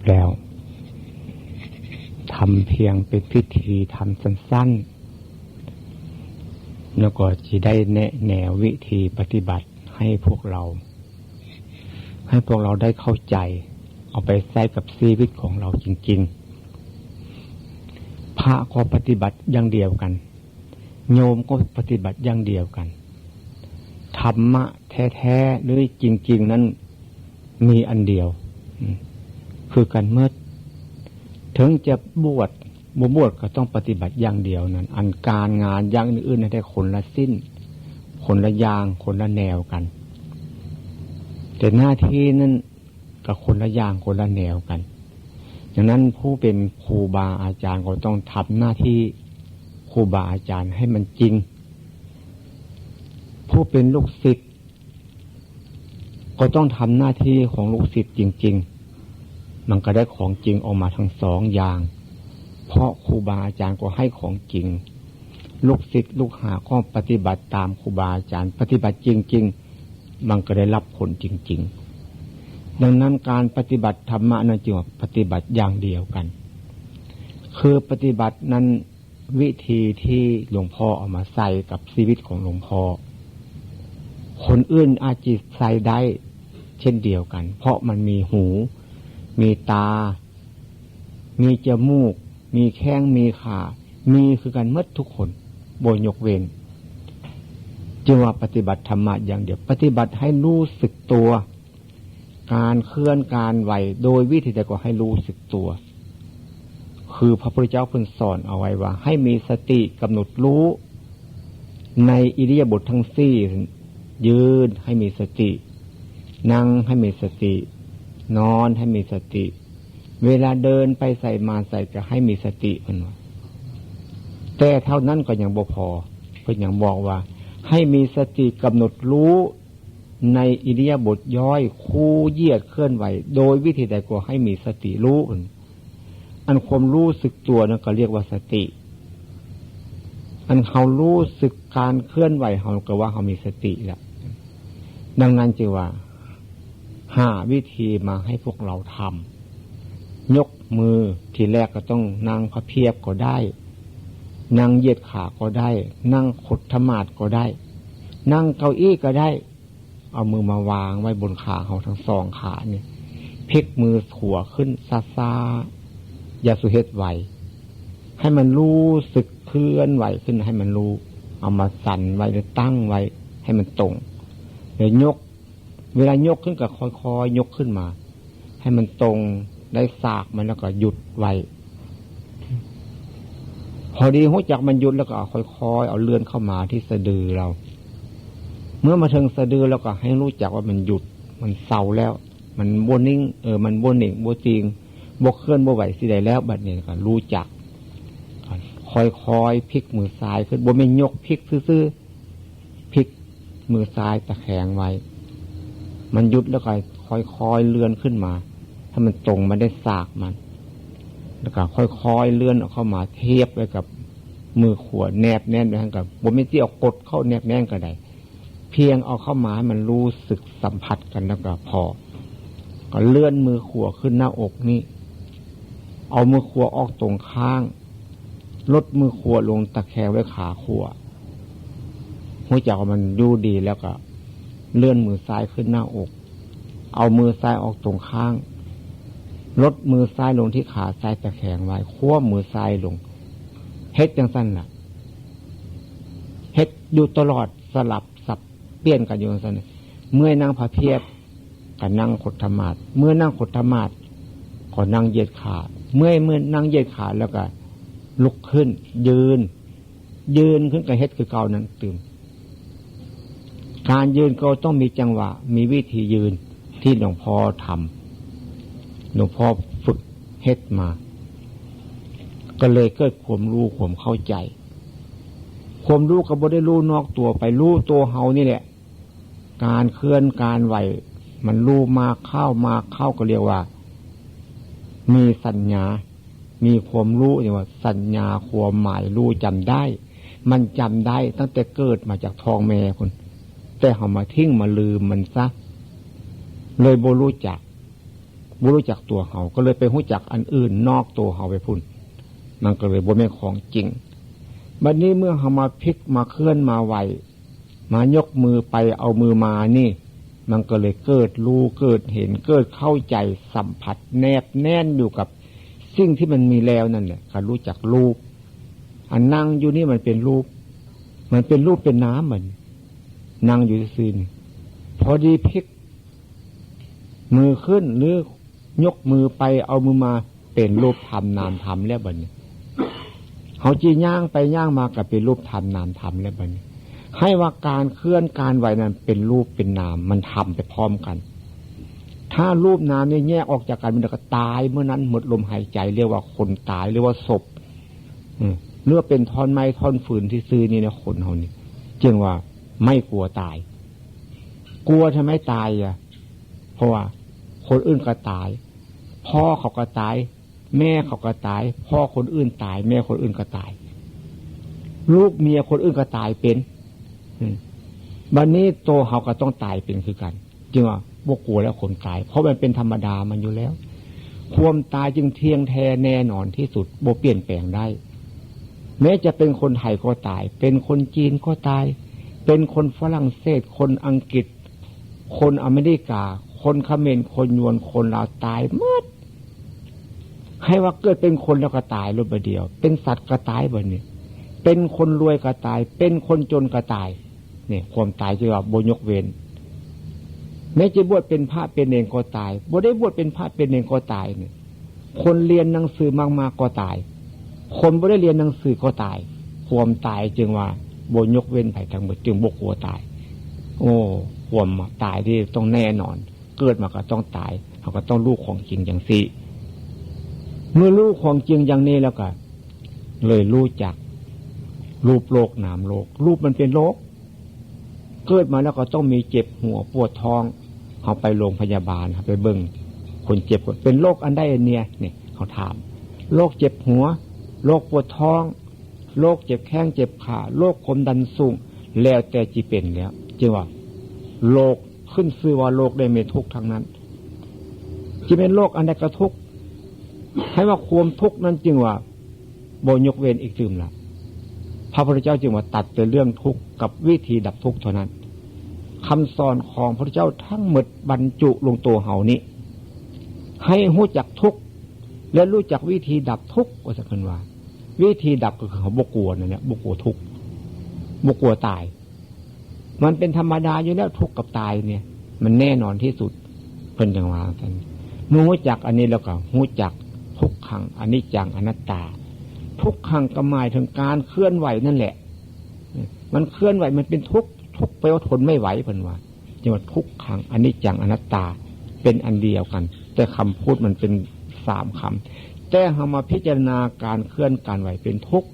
แล้วทำเพียงเป็นพิธีทำสั้นๆแล้วก็จะได้แนะแนววิธีปฏิบัติให้พวกเราได้เข้าใจเอาไปใช้กับชีวิตของเราจริงๆพระก็ปฏิบัติอย่างเดียวกันโยมก็ปฏิบัติอย่างเดียวกันธรรมะแท้ๆหรือจริงๆนั้นมีอันเดียวคือการเมื่อถึงจะบวชก็ต้องปฏิบัติอย่างเดียวนั้นอันการงานอย่างอื่นๆได้คนละสิ้นคนละอย่างคนละแนวกันแต่หน้าที่นั้นก็คนละอย่างคนละแนวกันดังนั้นผู้เป็นครูบาอาจารย์ก็ต้องทำหน้าที่ครูบาอาจารย์ให้มันจริงผู้เป็นลูกศิษย์ก็ต้องทำหน้าที่ของลูกศิษย์จริงๆมันก็ได้ของจริงออกมาทั้งสองอย่างเพราะครูบาอาจารย์ก็ให้ของจริงลูกศิษย์ลูกหาก็ปฏิบัติตามครูบาอาจารย์ปฏิบัติจริงๆมันก็ได้รับผลจริงๆดังนั้นการปฏิบัติธรรมะนั้นจึงว่าปฏิบัติอย่างเดียวกันคือปฏิบัตินั้นวิธีที่หลวงพ่อเอามาใส่กับชีวิตของหลวงพ่อคนอื่นอาจจะใส่ได้เช่นเดียวกันเพราะมันมีหูมีตามีจมูกมีแข้งมีขามีคือกันหมดทุกคนบ่ยกเว้นจึงว่าปฏิบัติธรรมะอย่างเดียวปฏิบัติให้รู้สึกตัวการเคลื่อนการไหวโดยวิธีใดก็ให้รู้สึกตัวคือพระพุทธเจ้าเพิ่นสอนเอาไว้ว่าให้มีสติกำหนดรู้ในอิริยาบถทั้งสี่ยืนให้มีสตินั่งให้มีสตินอนให้มีสติเวลาเดินไปใส่มาใส่จะให้มีสติเพิ่นว่าแต่เท่านั้นก็ยังบ่พอเพิ่นยังบอกว่าให้มีสติกำหนดรู้ในอิริยาบถย่อยคู่เหยียดเคลื่อนไหวโดยวิธีใดก็ให้มีสติรู้อันความรู้สึกตัวนั่นก็เรียกว่าสติอันเขารู้สึกการเคลื่อนไหวเขาก็ว่าเขามีสติแล้วดังนั้นจึงว่าหาวิธีมาให้พวกเราทำยกมือทีแรกก็ต้องนั่งพระเพียบก็ได้นั่งเหยียดขาก็ได้นั่งขดธมาศก็ได้นั่งเก้าอี้ก็ได้เอามือมาวางไว้บนขาเขาทั้งสองขาเนี่ยพลิกมือขวาขึ้นซาๆอย่าสุเฮ็ดไหวให้มันรู้สึกเคลื่อนไหวขึ้นให้มันรู้เอามาสั่นไว้หรือตั้งไว้ให้มันตรงเดี๋ยวยกเวลายกขึ้นก็ค่อยๆยกขึ้นมาให้มันตรงได้สากมันแล้วก็หยุดไว้พอดีหัวจักมันหยุดแล้วก็ค่อยๆเอาเลื่อนเข้ามาที่สะดือเราเมื่อมาถึงสะดือแล้วก็ให้รู้จักว่ามันหยุดมันเศร้าแล้วมันบนนิ่งมันบนนิ่งบนจริงบกเคลื่อนบกไหวสิใดแล้วบัดนี้ก็รู้จักค่อยๆพลิกมือซ้ายขึ้นบนไม่ยกพลิกซื่อๆพลิกมือซ้ายตะแคงไว้มันหยุดแล้วก็ค่อยๆเลื่อนขึ้นมาถ้ามันตรงมันได้สากมันแล้วก็ค่อยๆเลื่อนออกเข้ามาเทียบไว้กับมือขวาแนบแน่นไปทั้งกับบนไม่ที่เอากดเข้าแนบแน่นก็ได้เพียงเอาเข้ามาให้มันรู้สึกสัมผัสกันแล้วก็พอก็เลื่อนมือขวาขึ้นหน้าอกนี่เอามือขวาออกตรงข้างลดมือขวาลงตะแคงไว้ขาขวาหัวใจมันอยู่ดีแล้วก็เลื่อนมือซ้ายขึ้นหน้าอกเอามือซ้ายออกตรงข้างลดมือซ้ายลงที่ขาซ้ายตะแคงไว้คว้ามือซ้ายลงเฮ็ดจังสั้นล่ะเฮ็ดอยู่ตลอดสลับสับเปลี่ยนกันอยู่จังสั้นเมื่อนั่งพระเพียบก็นั่งขดธมาศเมื่อนั่งขดธมาศก็นั่งเหยียดขาเมื่อนั่งเหยียดขาแล้วก็ลุกขึ้นยืนขึ้นกับเฮ็ดคือเก่านั้นตื่มการยืนก็ต้องมีจังหวะมีวิธียืนที่หลวงพ่อทำหลวงพ่อฝึกเฮ็ดมาก็เลยเกิดความรู้ความเข้าใจความรู้ก็บ่ได้รู้นอกตัวไปรู้ตัวเฮานี่แหละการเคลื่อนการไหวมันรู้มาเข้าก็เรียกว่ามีสัญญามีความรู้อย่างว่าสัญญาความหมายรู้จำได้มันจำได้ตั้งแต่เกิดมาจากท้องแม่คนแต่เฮามาทิ้งมาลืมมันซะเลยบ่รู้จัก บ่รู้จักตัวเขาก็เลยไปรู้จักอันอื่นนอกตัวเขาไปพุ่นมันก็เลยบ่แม่นของจริงบัดนี้เมื่อเฮามาพลิกมาเคลื่อนมาไหวมายกมือไปเอามือมานี่มันก็เลยเกิดรู้เกิดเห็นเกิดเข้าใจสัมผัสแนบแน่นอยู่กับสิ่งที่มันมีแล้วนั่นแหละการรู้จักรูปอันนั่งอยู่นี่มันเป็นรูปมันเป็นรูปเป็นน้ำเหมือนนั่งอยู่ซื่อๆนี่พอดีพลิกมือขึ้นหรือยกมือไปเอามือมาเป็นรูปธรรมนามธรรมแล้วบัดนี้เขาจีย่างไปย่างมากับเป็นรูปธรรมนามธรรมแล้วบัดนี้ให้ว่าการเคลื่อนการไหวนั้นเป็นรูปเป็นนามมันทำไปพร้อมกันถ้ารูปนามเนี่ยแยกออกจากกันมันก็ตายเมื่อนั้นหมดลมหายใจเรียกว่าคนตายเรียกว่าศพเนื้อเป็นท่อนไม้ท่อนฟืนที่ซื้อนี่นะคนเขานี่จึงว่าไม่กลัวตายกลัวทำไมตายอ่ะเพราะว่าคนอื่นก็ตายพ่อเขาก็ตายแม่เขาก็ตายพ่อคนอื่นตายแม่คนอื่นก็ตายลูกเมียคนอื่นก็ตายเป็นบัดนี้โตเขาก็ต้องตายเป็นคือกันจึงว่าบ่กลัวแล้วคนตายเพราะมันเป็นธรรมดามันอยู่แล้วความตายจึงเที่ยงแท้แน่นอนที่สุดบ่เปลี่ยนแปลงได้แม้จะเป็นคนไทยก็ตายเป็นคนจีนก็ตายเป็นคนฝรั่งเศสคนอังกฤษคนอเมริกาคนเขมรคนยวนคนลาวตายหมดให้ว่าเกิดเป็นคนแล้วก็ตายรูปเดียวเป็นสัตว์ก็ตายแบบนี้เป็นคนรวยก็ตายเป็นคนจนก็ตายเนี่ยความตายจะว่าบ่ยกเว้นแม้จะบวชเป็นพระเป็นเนรก็ตายบ่ได้บวชเป็นพระเป็นเนรก็ตายเนี่ยคนเรียนหนังสือมากๆก็ตายคนบ่ได้เรียนหนังสือก็ตายความตายจึงว่าบ่ยกเว้นไผทั้งหมดจึงบ่กลัวตายโอ้ความตายที่ต้องแน่นอนเกิดมาก็ต้องตายเขาก็ต้องรู้ของจริงอย่างสิเมื่อรู้ของจริงอย่างนี้แล้วก็เลยรู้จักรูปโลกนามโลกรูปมันเป็นโลกเกิดมาแล้วก็ต้องมีเจ็บหัวปวดท้องเขาไปโรงพยาบาลเขาไปเบิ่งคนเจ็บเป็นโรคอันใดเนี่ยเขาถามโรคเจ็บหัวโรคปวดท้องโรคเจ็บแข้งเจ็บขาโรคความดันสูงแล้วแต่จีเป็นแล้วจึงว่าโรคขึ้นชื่อว่าโรคได้มีทุกข์ทั้งนั้นจะเป็นโรคอันใดก็ทุกข์ให้ว่าความทุกข์นั้นจึงว่าบ่ยกเว้นอีกซึมละพระพุทธเจ้าจึงว่าตัดแต่เรื่องทุกข์กับวิธีดับทุกข์เท่านั้นคำสอนของพระพุทธเจ้าทั้งหมดบรรจุลงตัวเฮานี้ให้รู้จักทุกข์และรู้จักวิธีดับทุกข์ว่าสักคนว่าวิธีดับก็คือเขาบ่กลัวนั่นแหละบ่กลัวทุกข์บ่กลัวตายมันเป็นธรรมดาอยู่แล้วทุกข์กับตายเนี่ยมันแน่นอนที่สุดเพิ่นจังว่ากันรู้จักอันนี้แล้วก็รู้จักทุกขังอนิจจังอนัตตาทุกขังก็หมายถึงการเคลื่อนไหวนั่นแหละมันเคลื่อนไหวมันเป็นทุกข์ทุกข์ไปว่าทนไม่ไหวเพิ่นว่าจังว่าทุกขังอนิจจังอนัตตาเป็นอันเดียวกันแต่คำพูดมันเป็น3คำแต่เฮามาพิจารณาการเคลื่อนการไหวเป็นทุกข์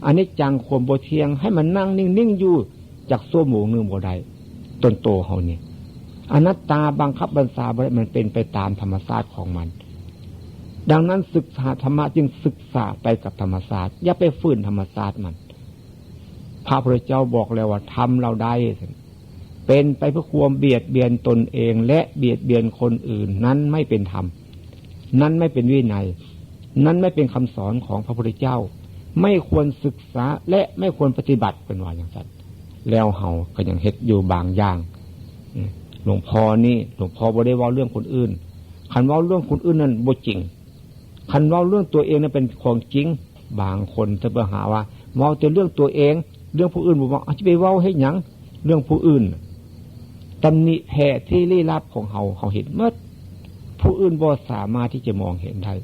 อนิจจังความบ่เที่ยงให้มันนั่งนิ่งๆอยู่จากชั่วโมงนึงบ่ได้ต้นโตเฮานี่อนัตตาบังคับบัญชาบ่ได้มันเป็นไปตามธรรมชาติของมันดังนั้นศึกษาธรรมะจึงศึกษาไปกับธรรมชาติอย่าไปฝืนธรรมชาติมันพระพุทธเจ้าบอกแล้วว่าทำเราได้เป็นไปเพื่อความเบียดเบียนตนเองและเบียดเบียนคนอื่นนั้นไม่เป็นธรรมนั้นไม่เป็นวินัยนั้นไม่เป็นคำสอนของพระพุทธเจ้าไม่ควรศึกษาและไม่ควรปฏิบัติเป็นว่าอย่างนั้นแล้วเฮาก็ยังเฮ็ดอยู่บางอย่างหลวงพ่อบ่ได้เว้าเรื่องคนอื่นคันเว้าเรื่องคนอื่นนั้นบ่จริงคันเว้าเรื่องตัวเองนั้นเป็นของจริงบางคนจะไปหาว่าเว้าแต่เรื่องตัวเองเรื่องผู้อื่นบ่ว่าจะไปเว้าให้หยังเรื่องผู้อื่นตำหนิแผ่ที่ลี้ลับของเฮาเห็นหมดผู้อื่นบ่สามารถที่จะมองเห็นได้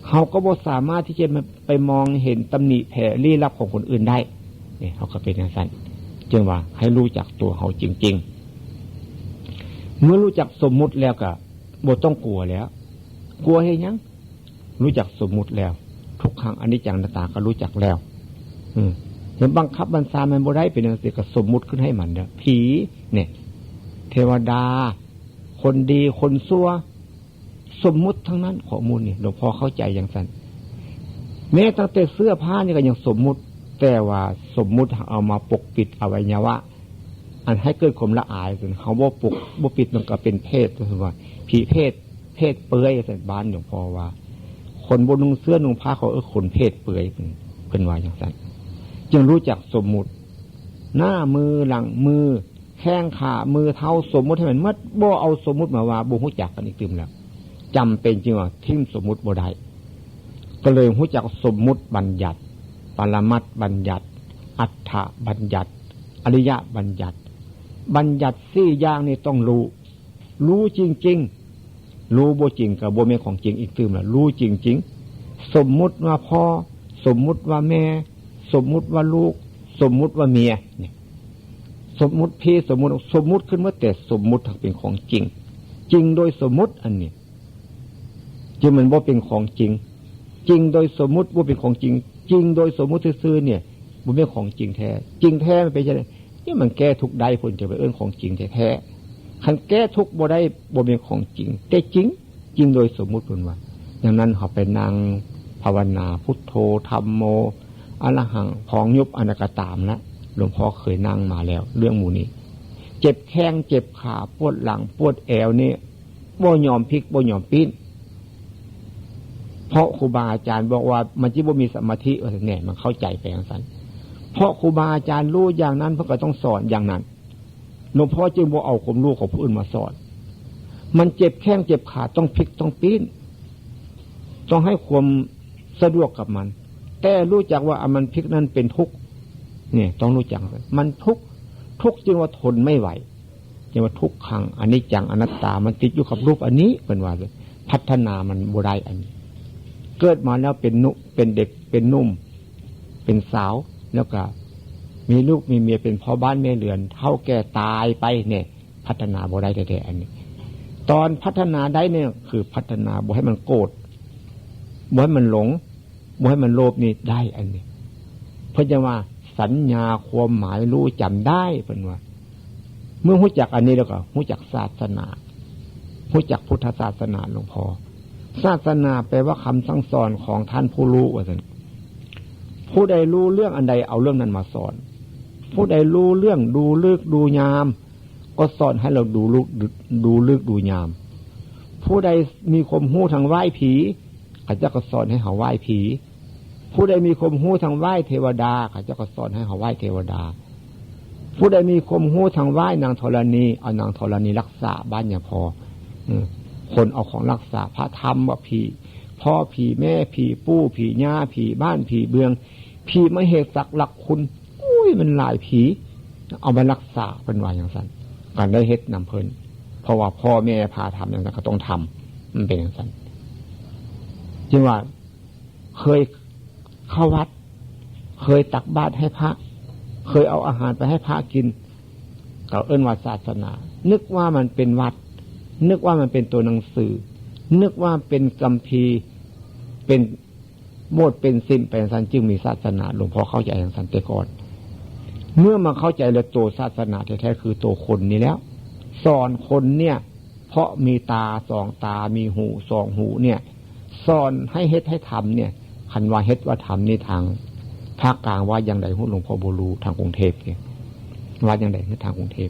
เฮาก็บ่สามารถที่จะไปมองเห็นตำหนิแผ่ลี้ลับของคนอื่นได้นี่เฮาก็เป็นอย่างนั้นจึงว่าให้รู้จักตัวเฮาจริงๆเมื่อรู้จักสมมุติแล้วก็บ่ต้องกลัวแล้วกลัวให้หยังรู้จักสมมุติแล้วทุกครั้งอนิจจังอนัตตาก็รู้จักแล้วเห็นบังคับบัญชามันบ่ได้เป็นจังซี่ก็สมมุติขึ้นให้มันเด้อผีเนี่ยเทวดาคนดีคนชั่วสมมุติทั้งนั้นข้อมูลนี่หลวงพ่อเข้าใจอย่างนั้นแม้ตั้งแต่เสื้อผ้านี่ก็ยังสมมุติแต่ว่าสมมุติเอามาปกปิดอวัยวะอันให้เกิดความละอายจนเขาบ่ปกบ่ปิดมันก็เป็นเพศก็คือว่าผีเพศ เพศเปื่อยแต่บ้านหลวงพ่อว่าคนบนนุ่งเสื้อนุ่งผ้าเขาคนเพศเปื่อยเป็นว่าอย่างนั้นจึงรู้จักสมมุติหน้ามือหลังมือแข้งขามือเท้าสมมุติให้มันมัดบ่เอาสมมุติมาว่าบ่ฮู้จักกันอีกตื่มแล้วจำเป็นจริงว่าทิ้งสมมุติบ่ได้ก็เลยฮู้จักสมมุติบัญญัติปรมัตถ์บัญญัติอัฏฐบัญญัติอริยบัญญัติบัญญัติสี่อย่างนี่ต้องรู้จริงๆรู้บ่จริงกับบ่แม่นของจริงอีกตื่มแล้วรู้จริงๆสมมุติว่าพ่อสมมุติว่าแม่สมมุติว่าลูกสมมุติว่าเมียเนี่ยสมมุติพี่สมมุติขึ้นมาแต่สมมุติเป็นของจริงจริงโดยสมมุติอันนี้จึงมันบ่เป็นของจริงจริงโดยสมมุติบ่เป็นของจริงจริงโดยสมมุติซื่อๆเนี่ยบ่เป็นของจริงแท้จริงแท้มันเป็นจังได๋นี่มันแก้ทุกข์ได้พุ่นจะไปเอิ้นของจริงแท้ๆคันแก้ทุกข์บ่ได้บ่เป็นของจริงแต่จริงโดยสมมุติพุ่นว่าดังนั้นเฮาไปนั่งภาวนาพุทโธธัมโมอรหังพองยุบอนักตามนะหลวงพ่อเคยนั่งมาแล้วเรื่องหมู่นี้เจ็บแข้งเจ็บขาปวดหลังปวดแอวนี่บ่ยอมพลิกบ่ยอมปิ้นเพราะครูบาอาจารย์บอกว่ามันจิบ่มีสมาธิว่าแน่มันเข้าใจไปอย่างนั้นเพราะครูบาอาจารย์รู้อย่างนั้นเพิ่นก็ต้องสอนอย่างนั้นหลวงพ่อจึงบ่เอาความรู้ของผู้อื่นมาสอนมันเจ็บแข้งเจ็บขาต้องพลิกต้องปิ้นต้องให้ความสะดวกกับมันแต่รู้จักว่ามันพลิกนั้นเป็นทุกข์เนี่ยต้องรู้จักมันทุกข์จึงว่าทนไม่ไหวจึงว่าทุกขังอนิจจังอนัตตามันติดอยู่กับรูปอันนี้เป็นว่าเลยพัฒนามันบ่ได้อันนี้เกิดมาแล้วเป็นเด็กเป็นนุ่มเป็นสาวแล้วก็มีลูกมีเมียเป็นพ่อบ้านแม่เรือนเฒ่าแก่ตายไปเนี่ยพัฒนาบ่ได้แท้ๆอันนี้ตอนพัฒนาได้เนี่ยคือพัฒนาบ่ให้มันโกรธบ่ให้มันหลงบ่ให้มันโลภนี่ได้อันนี้เพิ่นจะว่าสัญญาความหมายรู้จำได้เพิ่นว่าเมื่อรู้จักอันนี้แล้วก็รู้จักศาสนารู้จักพุทธศาสนาหลวงพ่อศาสนาแปลว่าคำสั่งสอนของท่านผู้รู้ว่าซั่นผู้ใดรู้เรื่องอันใดเอาเรื่องนั้นมาสอนผู้ใดรู้เรื่องดูลึกดูยามก็สอนให้เราดูลึกดูยามผู้ใดมีความรู้ทางไหว้ผีเขาจะก็สอนให้เขาไหว้ผีผู้ใดมีความรู้ทางไหว้เทวดาเขาจะก็สอนให้เขาไหว้เทวดาผู้ใดมีความรู้ทางไหว้นางธรณีเอานางธรณีรักษาบ้านอย่าพอคนเอาของรักษาพระธรรมว่าผีพ่อผีแม่ผีปู่ผีย่าผีบ้านผีเบืองผีมเหสักหลักคุณอุ้ยมันหลายผีเอามารักษาเป็นว่าอย่างนั้นการได้เฮ็ดนำเพิ่นเพราะว่าพ่อแม่พาทำอย่างนั้นก็ต้องทำมันเป็นอย่างนั้นจึงว่าเคยเข้าวัดเคยตักบาตรให้พระเคยเอาอาหารไปให้พระกินก็เอิ้นว่าศาสนานึกว่ามันเป็นวัดนึกว่ามันเป็นตัวหนังสือนึกว่าเป็นคัมภีร์เป็นโมดเป็นซิมเป็นสันจึงมีศาสนาหลวงพ่อเข้าใจอย่างสันติก่อนเมื่อมาเข้าใจแล้วตัวศาสนาแท้ๆคือตัวคนนี้แล้วสอนคนเนี่ยเพราะมีตาสองตามีหูสองหูเนี่ยสอนให้เฮ็ดให้ทำเนี่ยคันว่าเฮ็ดว่าทำนี่ทางภาคกลางว่าอย่างไรหลวงพ่อบ่รู้ทางกรุงเทพเนี่ยว่าอย่างไรทางกรุงเทพ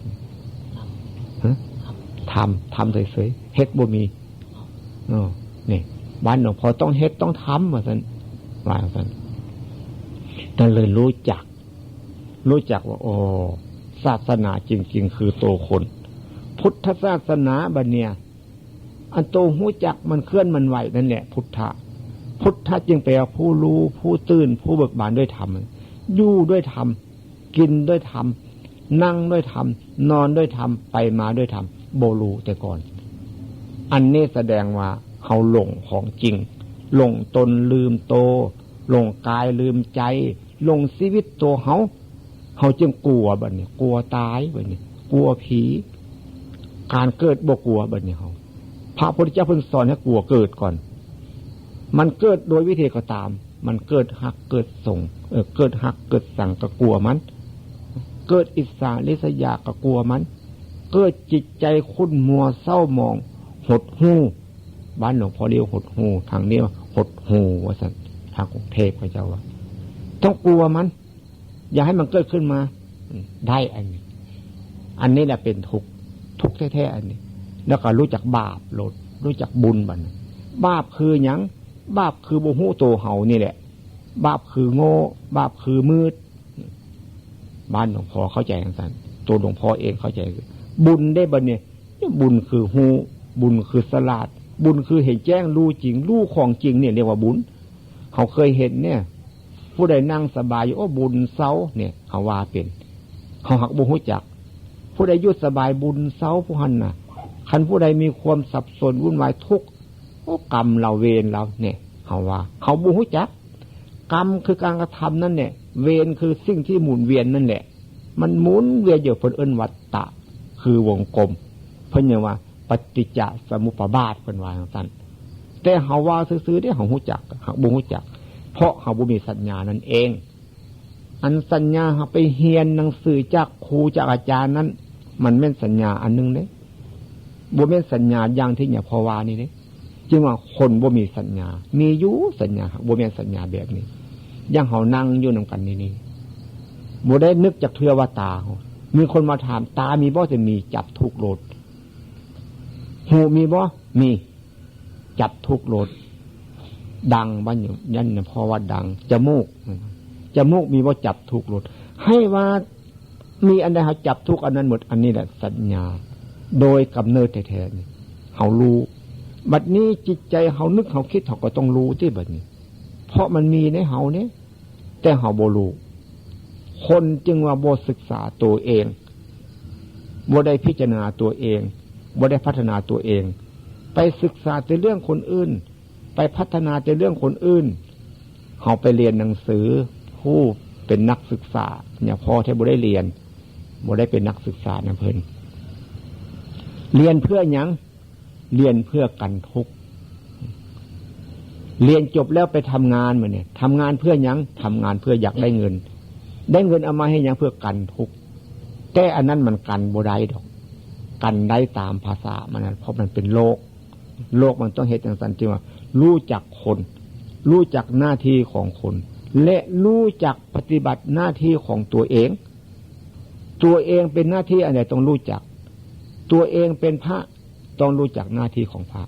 ทำเฉยๆเฮ็ดบ่มีนี่บ้านหลวงพ่อต้องเฮ็ดต้องทำว่าซั่นว่าซั่นนั่นเลยรู้จักว่าโอ้ศาสนาจริงๆคือตัวคนพุทธศาสนาบัดเนี่ยอันโตหูจักมันเคลื่อนมันไหวนั่นแหละพุทธะจึงแปลว่าผู้รู้ผู้ตื่นผู้เบิกบานด้วยธรรมอยู่ด้วยธรรมกินด้วยธรรมนั่งด้วยธรรมนอนด้วยธรรมไปมาด้วยธรรมโบลูแต่ก่อนอันนี้แสดงว่าเขาหลงของจริงหลงตนลืมโตหลงกายลืมใจหลงชีวิตตัวเขาจึงกลัวบัดนี้กลัวตายบัดนี้กลัวผีการเกิดบ่กลัวบัดนี้เขาพระพุทธเจ้าเพิ่งสอนให้กลัวเกิดก่อนมันเกิดโดยวิธีก็ตามมันเกิดหักเกิดส่งเกิดหักเกิดสั่งก็กลัวมันเกิดอิสสาลิษยาก็กลัวมันเกิดจิตใจขุ่นมัวเศร้าหมองหดหู่บ้านหลวงพ่อเรียกหดหู่ทางนี้ว่าหดหู่ว่าสันทางกรุงเทพพระเจ้าว่าต้องกลัวมันอย่าให้มันเกิดขึ้นมาได้อันนี้แหละเป็นทุกข์แท้ๆอันนี้แล้วก็รู้จักบาปลด รู้จักบุญบัดบาปคือหยังบาปคือบ่ฮู้โตเฮานี่แหละบาปคือโง่บาปคือมืดบ้านหลวงพ่อเข้าใจอย่างนั้นตัวหลวงพ่อเองเข้าใจบุญได้บัดเนี่ยบุญคือฮู้บุญคือสลาดบุญคือเห็นแจ้งรู้จริงรู้ของจริงเนี่ยเรียกว่าบุญเขาเคยเห็นเนี่ยผู้ใดนั่งสบายอยู่โอ้บุญเซาเนี่ยเขาว่าเป็นเขาหักบ่ฮู้จักผู้ใดอยู่สบายบุญเซาผู้หันน่ะคันผู้ใดมีความสับสนวุ่นวายทุกข์โอ้กรรมเราเวรเราเนี่ยเขาว่าเขาบ่ฮู้จักกรรมคือการกระทำนั่นเนี่ยเวรคือสิ่งที่หมุนเวียนนั่นแหละมันหมุนเวียนอยู่เพิ่นเอิ้นวัฏฏะคือวงกลมเพิ่นเรียกว่าปฏิจจสมุปบาทเพิ่นว่าจังซั่นแต่เฮาว่าซื่อๆเด้เฮาฮู้จักเฮาบ่ฮู้จักเพราะเฮาบ่มีสัญญานั่นเองอันสัญญาเฮาไปเรียนหนังสือจากครูจากอาจารย์นั้นมันแม่นสัญญาอันนึงเด้บ่แม่นสัญญาอย่างที่เนี่ยพอว่านี่เด้จึงว่าคนบ่มีสัญญามีอยู่สัญญาบ่แม่นสัญญาแบบนี้อย่างเฮานั่งอยู่นำกันนี่บ่ได้นึกจากเทื่อว่าตาเฮามีคนมาถามตามีบ่จะมีจับทุกโลดหูมีบ่มีจับทุกโลดดังบ้านอยู่ยันเพราะว่าดังจมูกมีบ่จับทุกโลดให้ว่ามีอันใดเฮาจับทุกอันนั้นหมดอันนี้แหละสัญญาโดยกำเนิดแท้ๆนี่เฮารู้บัดนี้จิตใจเฮานึกเฮาคิดเฮาก็ต้องรู้ที่บัดนี้เพราะมันมีในเฮาเนี่ยแต่เฮาบ่รู้คนจึงว่าบ่ศึกษาตัวเองบ่ได้พิจารณาตัวเองบ่ได้พัฒนาตัวเองไปศึกษาแต่เรื่องคนอื่นไปพัฒนาแต่เรื่องคนอื่นเฮาไปเรียนหนังสือผู้เป็นนักศึกษาเนี่ยพอแท้บ่ได้เรียนบ่ได้เป็นนักศึกษานะเพิ่นเรียนเพื่อหยังเรียนเพื่อกันทุกข์เรียนจบแล้วไปทำงานมาเนี่ยทำงานเพื่อหยังทำงานเพื่ออยากได้เงินเอามาให้หยังเพื่อกันทุกข์แต่อันนั้นมันกันบ่ได้ดอกกันได้ตามภาษามันเพราะมันเป็นโลกมันต้องเฮ็ดจังซั่นจึงว่ารู้จักคนรู้จักหน้าที่ของคนและรู้จักปฏิบัติหน้าที่ของตัวเองเป็นหน้าที่อันใดต้องรู้จักตัวเองเป็นพระต้องรู้จักหน้าที่ของพระ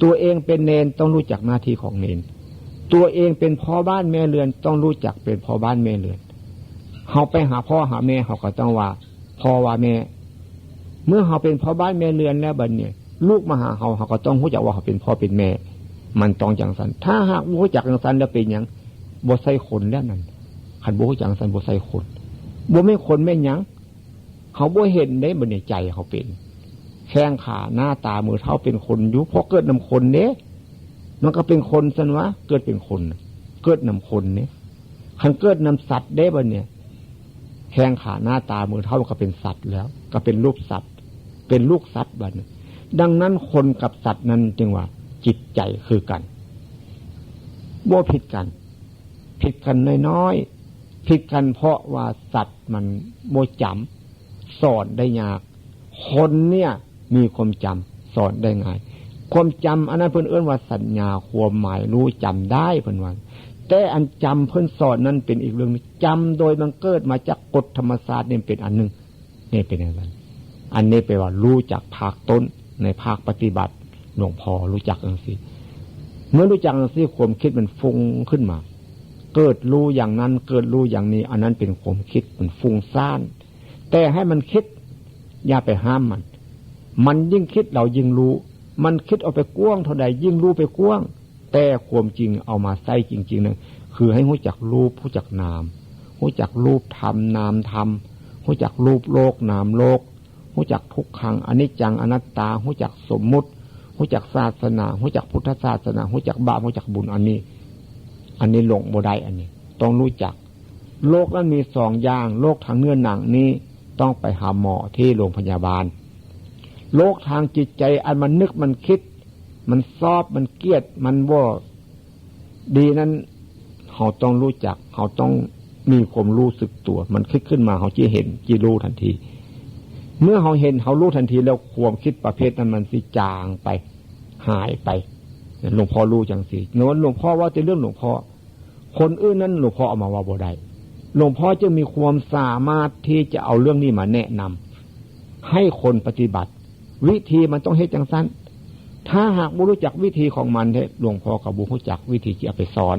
ตัวเองเป็นเณรต้องรู้จักหน้าที่ของเณรตัวเองเป็นพ่อบ้านแม่เรือนต้องรู้จักเป็นพ่อบ้านแม่เรือนเฮาไปหาพ่อหาแม่เฮาก็ต้องว่าพ่อว่าแม่เมื่อเฮาเป็นพ่อบ้านแม่เรือนแล้วบัดนี้ลูกมาหาเฮาก็ต้องรู้จักว่าเฮาเป็นพ่อเป็นแม่มันต้องจังซั่นถ้าหากบ่รู้จักจังซั่นแล้วเป็นหยังบ่ใส่คนแล้วนั่นคันบ่รู้จักจังซั่นบ่ใส่คนบ่แม่นคนแม่นหยังเฮาบ่เห็นได้บัดนี้ใจเฮาเป็นแข้งขาหน้าตามือเท้าเป็นคนอยู่เพราะเกิดนำคนเด้มันก็เป็นคนซั่นวะเกิดเป็นคนเกิดนำคนเนี่ยคันเกิดนำสัตว์ได้บัดนี้แข้งขาหน้าตามือเท้าก็เป็นสัตว์แล้วก็เป็นรูปสัตว์เป็นลูกสัตว์บัดนี้ดังนั้นคนกับสัตว์นั้นจึงว่าจิตใจคือกันบ่ผิดกันน้อยๆผิดกันเพราะว่าสัตว์มันบ่จำสอนได้ยากคนเนี่ยมีความจำสอนได้ง่ายความจำอันนั้นเพิ่นเอิ้นว่าสัญญาความหมายรู้จำได้เพิ่นว่าแต่อันจำเพิ่นสอนนั้นเป็นอีกเรื่องนึงจำโดยมันเกิดมาจากกฎธรรมชาตินี่เป็นอันนึงนี่เป็นอย่างนั้นอันนี้แปลว่ารู้จักภาคต้นในภาคปฏิบัติหลวงพ่อรู้จักจังซี่เมื่อรู้จักจังซี่ความคิดมันฟุ้งขึ้นมาเกิดรู้อย่างนั้นเกิดรู้อย่างนี้อันนั้นเป็นความคิดมันฟุ้งซ่านแต่ให้มันคิดอย่าไปห้ามมันยิ่งคิดเรายิ่งรู้มันคิดเอาไปกว้างเท่าใดยิ่งรู้ไปกว้างแต่ความจริงเอามาใส่จริงๆนึงคือให้รู้จักรูปรู้จักนามรู้จักรูปธรรมนามธรรมรู้จักรูปโลกนามโลกรู้จักทุกขังอนิจจังอนัตตารู้จักสมมุติรู้จักศาสนารู้จักพุทธศาสนารู้จักบาปรู้จักบุญอันนี้หลงบ่ได้อันนี้ต้องรู้จักโลกนั้นมี2อย่างโลกทางเนื้อหนังนี้ต้องไปหาหมอที่โรงพยาบาลโลกทางจิตใจอันมันนึกมันคิดมันซอบมันเกลียดมันว่าดีนั้นเขาต้องรู้จักเขาต้องมีความรู้สึกตัวมันคิดขึ้นมาเขาจะเห็นจะรู้ทันทีเมื่อเขาเห็นเขารู้ทันทีแล้วความคิดประเภทนั้นมันสิจางไปหายไปหลวงพ่อรู้จังสิโน้นหลวงพ่อว่าจะเรื่องหลวงพ่อคนอื่นนั้นหลวงพ่อเอามาว่าบ่ได้หลวงพ่อจะมีความสามารถที่จะเอาเรื่องนี้มาแนะนำให้คนปฏิบัติวิธีมันต้องเฮ็ดจังซั่น ถ้าหากบ่รู้จักวิธีของมันเถอะหลวงพ่อกับบ่รู้จักวิธีที่เอาไปสอน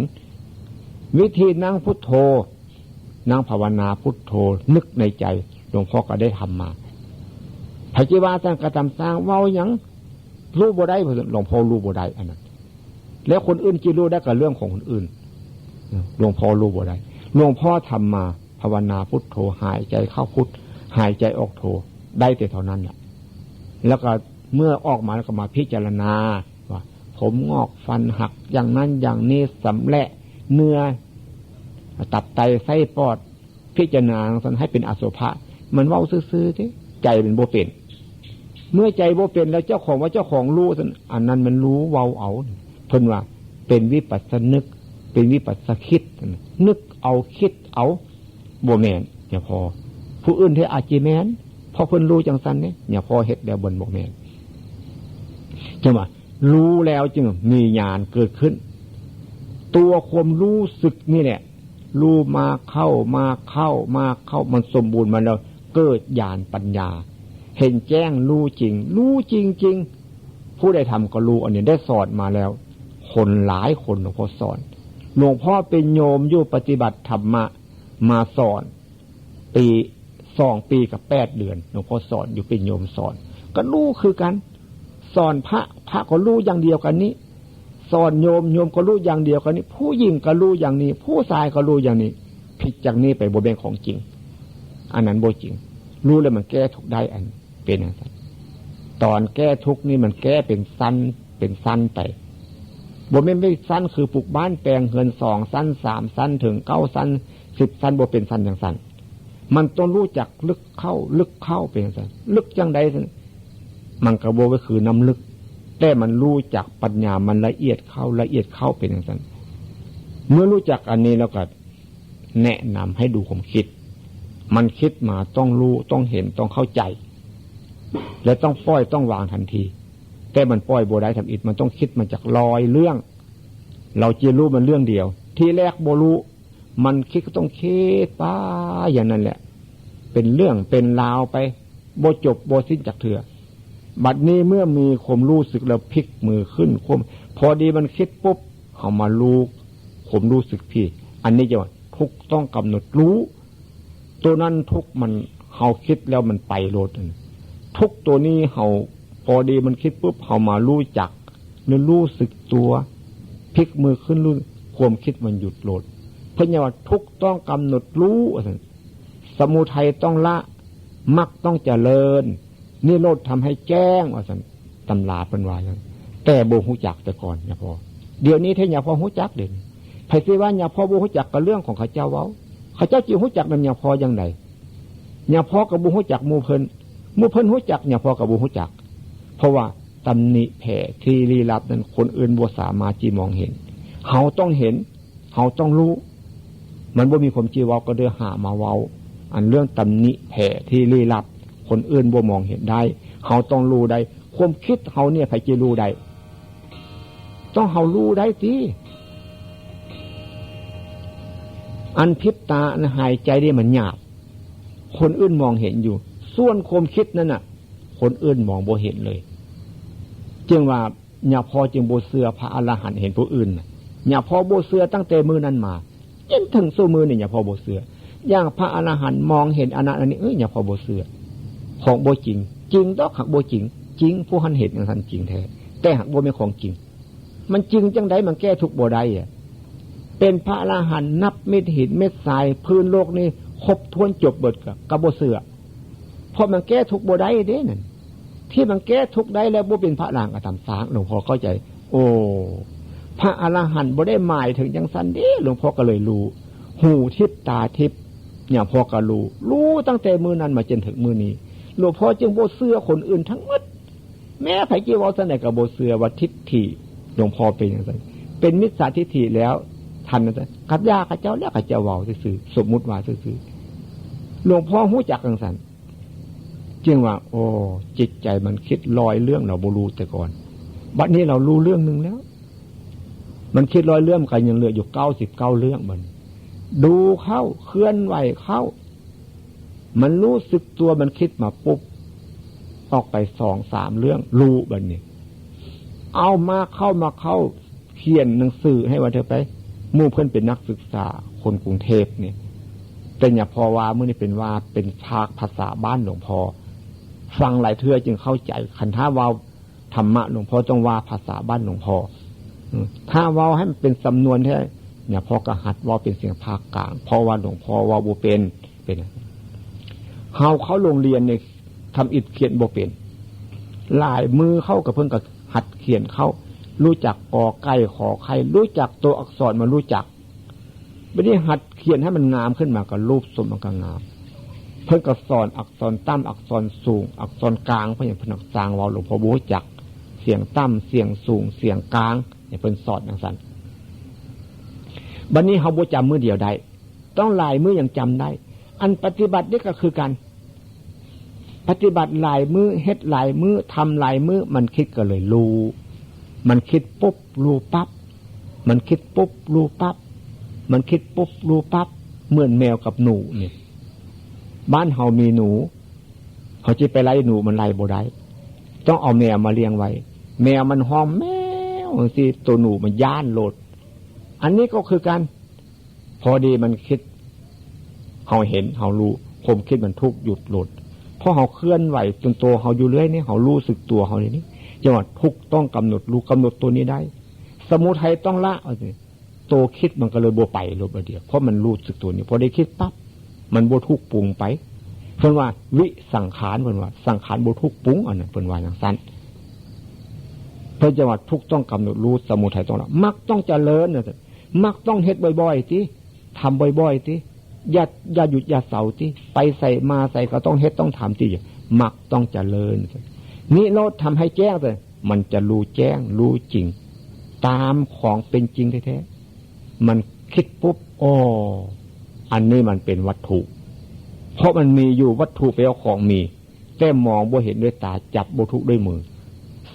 วิธีนั่งพุทโธนั่งภาวนาพุทโธนึกในใจหลวงพ่อก็ได้ทำมาพระจิวาสร้างกระทำสร้างเว้าหยังรู้บ่ได้หลวงพ่อรู้บ่ได้อันนั้นแล้วคนอื่นจะรู้ได้กับเรื่องของคนอื่นหลวงพ่อรู้บ่ได้หลวงพ่อทำมาภาวนาพุทโธหายใจเข้าพุทหายใจออกโธได้แต่เท่านั้นแหละแล้วก็เมื่อออกมาแล้วก็มาพิจารณาว่าผมงอกฟันหักอย่างนั้นอย่างนี้สำแหละเนื้อตับไตไส้ปอดพิจารณาให้เป็นอสุภะมันเว้าซื่อๆที่ใจเป็นบ่เป็นเมื่อใจบ่เป็นแล้วเจ้าของว่าเจ้าของรู้อันนั้นมันรู้เว้าเอาเพิ่นว่าเป็นวิปัสสนึกเป็นวิปัสสคิดนึกเอาคิดเอาบ่แม่นอย่าพอผู้อื่นที่อาจจะแม่นพอเพิ่นรู้จังซั่นเนี่ยอย่าพอเฮ็ดแล้วบ่บ่แม่นจังว่ารู้แล้วจึงมีญาณเกิดขึ้นตัวความรู้สึกนี่แหละรู้มาเข้ามันสมบูรณ์มาแล้วเกิดญาณปัญญาเห็นแจ้งรู้จริงผู้ได้ทำก็รู้อันนี้ได้สอนมาแล้วคนหลายคนหลวงพ่อสอนหลวงพ่อเป็นโยมอยู่ปฏิบัติธรรมมาสอนปี2 ปีกับ 8 เดือนหลวงพ่อสอนอยู่เป็นโยมสอนก็รู้คือกันสอนพระก็รู้อย่างเดียวกันนี้สอนโยมก็รู้อย่างเดียวกันนี้ผู้หญิงก็รู้อย่างนี้ผู้ชายก็รู้อย่างนี้ผิดจากนี้ไปบ่เป็นของจริงอันนั้นบ่จริงรู้แล้วมันแก้ทุกได้อันเป็นอย่างนั้นตอนแก้ทุกนี่มันแก้เป็นสั้นไปบ่แม่นไม่สั้นคือปลูกบ้านแปลงเฮือน2 สั้น3 สั้นถึง9 สั้น10 สั้นบ่เป็นสั้นอย่างสั้นมันต้องรู้จักลึกเข้าเป็นอย่างสั้นลึกจังใดมันก็บ่ว่าคือน้ำลึกแต่มันรู้จักปัญญามันละเอียดเข้าเป็นอย่างนั้นเมื่อรู้จักอันนี้แล้วก็แนะนำให้ดูความคิดมันคิดมาต้องรู้ต้องเห็นต้องเข้าใจและต้องปล่อยต้องวางทันทีแต่มันปล่อยบ่ได้ทำอิฐมันต้องคิดมันจากลอยเรื่องเราจะรู้มันเรื่องเดียวที่แรกบ่รู้มันคิดก็ต้องคิดไปอย่างนั้นแหละเป็นเรื่องเป็นราวไปบ่จบบ่สิ้นจากเถื่อบัดนี้เมื่อมีความรู้สึกแล้วพลิกมือขึ้นพอดีมันคิดปุ๊บเอามารู้ผมรู้สึกพี่อันนี้จะว่าทุกต้องกำหนดรู้ตัวนั้นทุกมันเฮาคิดแล้วมันไปโลดทุกตัวนี้เฮาพอดีมันคิดปุ๊บเฮามารู้จักรู้สึกตัวพลิกมือขึ้นรู้ความคิดมันหยุดโลดเพราะว่าทุกต้องกำหนดรู้สมุทัยต้องละมรรคต้องเจริญนี่โลดทำให้แจ้งว่าตำราเป็นว่าอย่างแต่โบหูจักแต่ก่อนอย่าพอเดี๋ยวนี้ถ้าอย่าพอหูจักเด่นไผสิว่าอย่าพอโบหูจักกับเรื่องของข้าเจ้าเว้าข้าเจ้าจิหูจักนำอย่าพออย่างไรอย่าพอกับโบหูจักหมู่เพิ่นหูจักอย่าพอกับโบหูจักเพราะว่าตำหนิแผ่ที่ลี้ลับนั้นคนอื่นบ่สามารถจีมองเห็นเฮาต้องเห็นเฮาต้องรู้มันบ่มีความจีเว้าก็เด้อหามาเว้าอันเรื่องตำหนิแผ่ที่ลี้ลับคนอื่นบ่มองเห็นได้เขาต้องรู้ได้ความคิดเขาเนี่ยใครจะรู้ได้ต้องเขารู้ได้สิอันพริบตาอันหายใจได้มันหยาบคนอื่นมองเห็นอยู่ส่วนความคิดนั่นน่ะคนอื่นมองบ่เห็นเลยจึงว่าอย่าพอจึงบ่เชื่อพระอรหันต์เห็นผู้อื่นอย่าพอบ่เชื่อตั้งแต่มื้อนั้นมาจนถึงสู้มื้อนี่อย่าพอบ่เชื่ออย่างพระอรหันต์มองเห็นอันนั้นอันนี้อย่าพอบ่เชื่อของโบจริงต้องหักโบจริงผู้หันเห็นอย่างนั้นจริงแท้แต่หักโบไม่ของจริงมันจริงจังไดมันแก้ทุกโบได้เป็นพระอรหันต์นับเม็ดหินเม็ดทรายพื้นโลกนี้ครบถ้วนจบเบิดกับโบเสือเพราะมันแก้ทุกโบได้เด้นั่นที่มันแก้ทุกได้แล้วโบเป็นพระนางกระทำสางหลวงพ่อเข้าใจโอ้พระอรหันต์โบได้หมายถึงจังสันเด้หลวงพ่อก็เลยรู้หูทิพตาทิพเนี่ยพ่อก็รู้ตั้งแต่มื้อนั้นมาจนถึงมื้อนี้หลวงพ่อจึงโบเสือคนอื่นทั้งหมดแม้ไผจีวรสนัยกับโบเสือว่าทิฏฐิหลวงพ่อเป็นอย่างไรเป็นมิจฉาทิฏฐิแล้วทันนะกัดยากับเจ้าแล้วกับเจ้าเว้าซื่อสมมุติว่าซื่อหลวงพ่อหู้จักจังซั่นจึงว่าโอ้จิตใจมันคิดลอยเรื่องเราบ่รู้แต่ก่อนบัดนี้เรารู้เรื่องนึงแล้วมันคิดลอยเรื่องกันยังเหลืออยู่99เรื่องมันดูเข้าเคลื่อนไหวเข้ามันรู้สึกตัวมันคิดมาปุ๊บออกไป2-3เรื่องรู้บัดนี้ เอามาเข้าเขียนหนังสือให้ว่าเธอไปหมู่เพิ่นเป็นนักศึกษาคนกรุงเทพเนี่ยแต่อย่าพอว่าเมื่อนี้เป็นว่าเป็นภาษาบ้านหลวงพ่อฟังหลายเทื่อจึงเข้าใจคันถ้าว่าธรรมะหลวงพ่อต้องว่าภาษาบ้านหลวงพ่อถ้าว่าให้มันเป็นสำนวนแท้เนี่ยพอกระหัดว่าเป็นเสียงภาคกลางเพราะว่าหลวงพ่อว่าบ่เป็นเฮาเขาโรงเรียนเนี่ยทำอิฐเขียนบ่เป็นหลายมือเข้ากับเพิ่นก็หัดเขียนเข้ารู้จักกอไก่ขอไข่รู้จักตัวอักษรมันรู้จักไม่ได้หัดเขียนให้มันงามขึ้นมาก็รูปสมมันก็งามเพิ่นก็สอนอักษรต่ำอักษรสูงอักษรกลางเพิ่นอย่างเพิ่นสร้างว่าหลวงพ่อบ่รู้จักเสียงต่ำเสียงสูงเสียงกลางเนี่ยเพิ่นสอนจังซั่นบัดนี้เฮาบ่จำมื้อเดียวได้ต้องหลายมื้อยังจำได้อันปฏิบัตินี่ก็คือการปฏิบัติหลายมื้อเฮ็ดหลายมื้อทำหลายมื้อมันคิดก็เลยรู้มันคิดปุ๊บรู้ปั๊บมันคิดปุ๊บรู้ปั๊บมันคิดปุ๊บรู้ปั๊บเหมือนแมวกับหนูเนี่ยบ้านเฮามีหนูเขาจะไปไล่หนูมันไล่บ่ได้ต้องเอาแมวมาเลี้ยงไว้แมวมันห้องแมวสิตัวหนูมันย่านโลดอันนี้ก็คือการพอดีมันคิดเฮาเห็นเฮารู้ผมคิดมันทุกข์หยุดโลดเพราะเฮาเคลื่อนไหวจนตัวเฮาอยู่เรื่อยนี่เฮารู้สึกตัวเฮานี่จังหวะทุกข์ต้องกำหนดรู้กำหนดตัวนี้ได้สมุทัยต้องละเอาสิตัวคิดมันก็เลยบ่ไปลบเดียวเพราะมันรู้สึกตัวนี้พอได้คิดปั๊บมันบ่ทุกข์ปรุงไปเพิ่นว่าวิสังขารเพิ่นว่าสังขารบ่ทุกข์ปรุงอันนั้นเพิ่นว่าอย่างนั้นเพิ่นจังหวะทุกข์ต้องกำหนดรู้สมุทัยต้องละมรรคต้องเจริญน่ะมรรคต้องเฮ็ดบ่อยๆติทำบ่อยๆติอย่าหยุดอย่าเสาติไปใส่มาใส่ก็ต้องเฮ็ดต้องทำติมรรคต้องเจริญนิโรธทำให้แจ้งเลยมันจะรู้แจ้งรู้จริงตามของเป็นจริงแท้ๆมันคิดปุ๊บอ๋ออันนี้มันเป็นวัตถุเพราะมันมีอยู่วัตถุแปลว่าของมีแต่มองบ่เห็นด้วยตาจับบ่ทุกด้วยมือ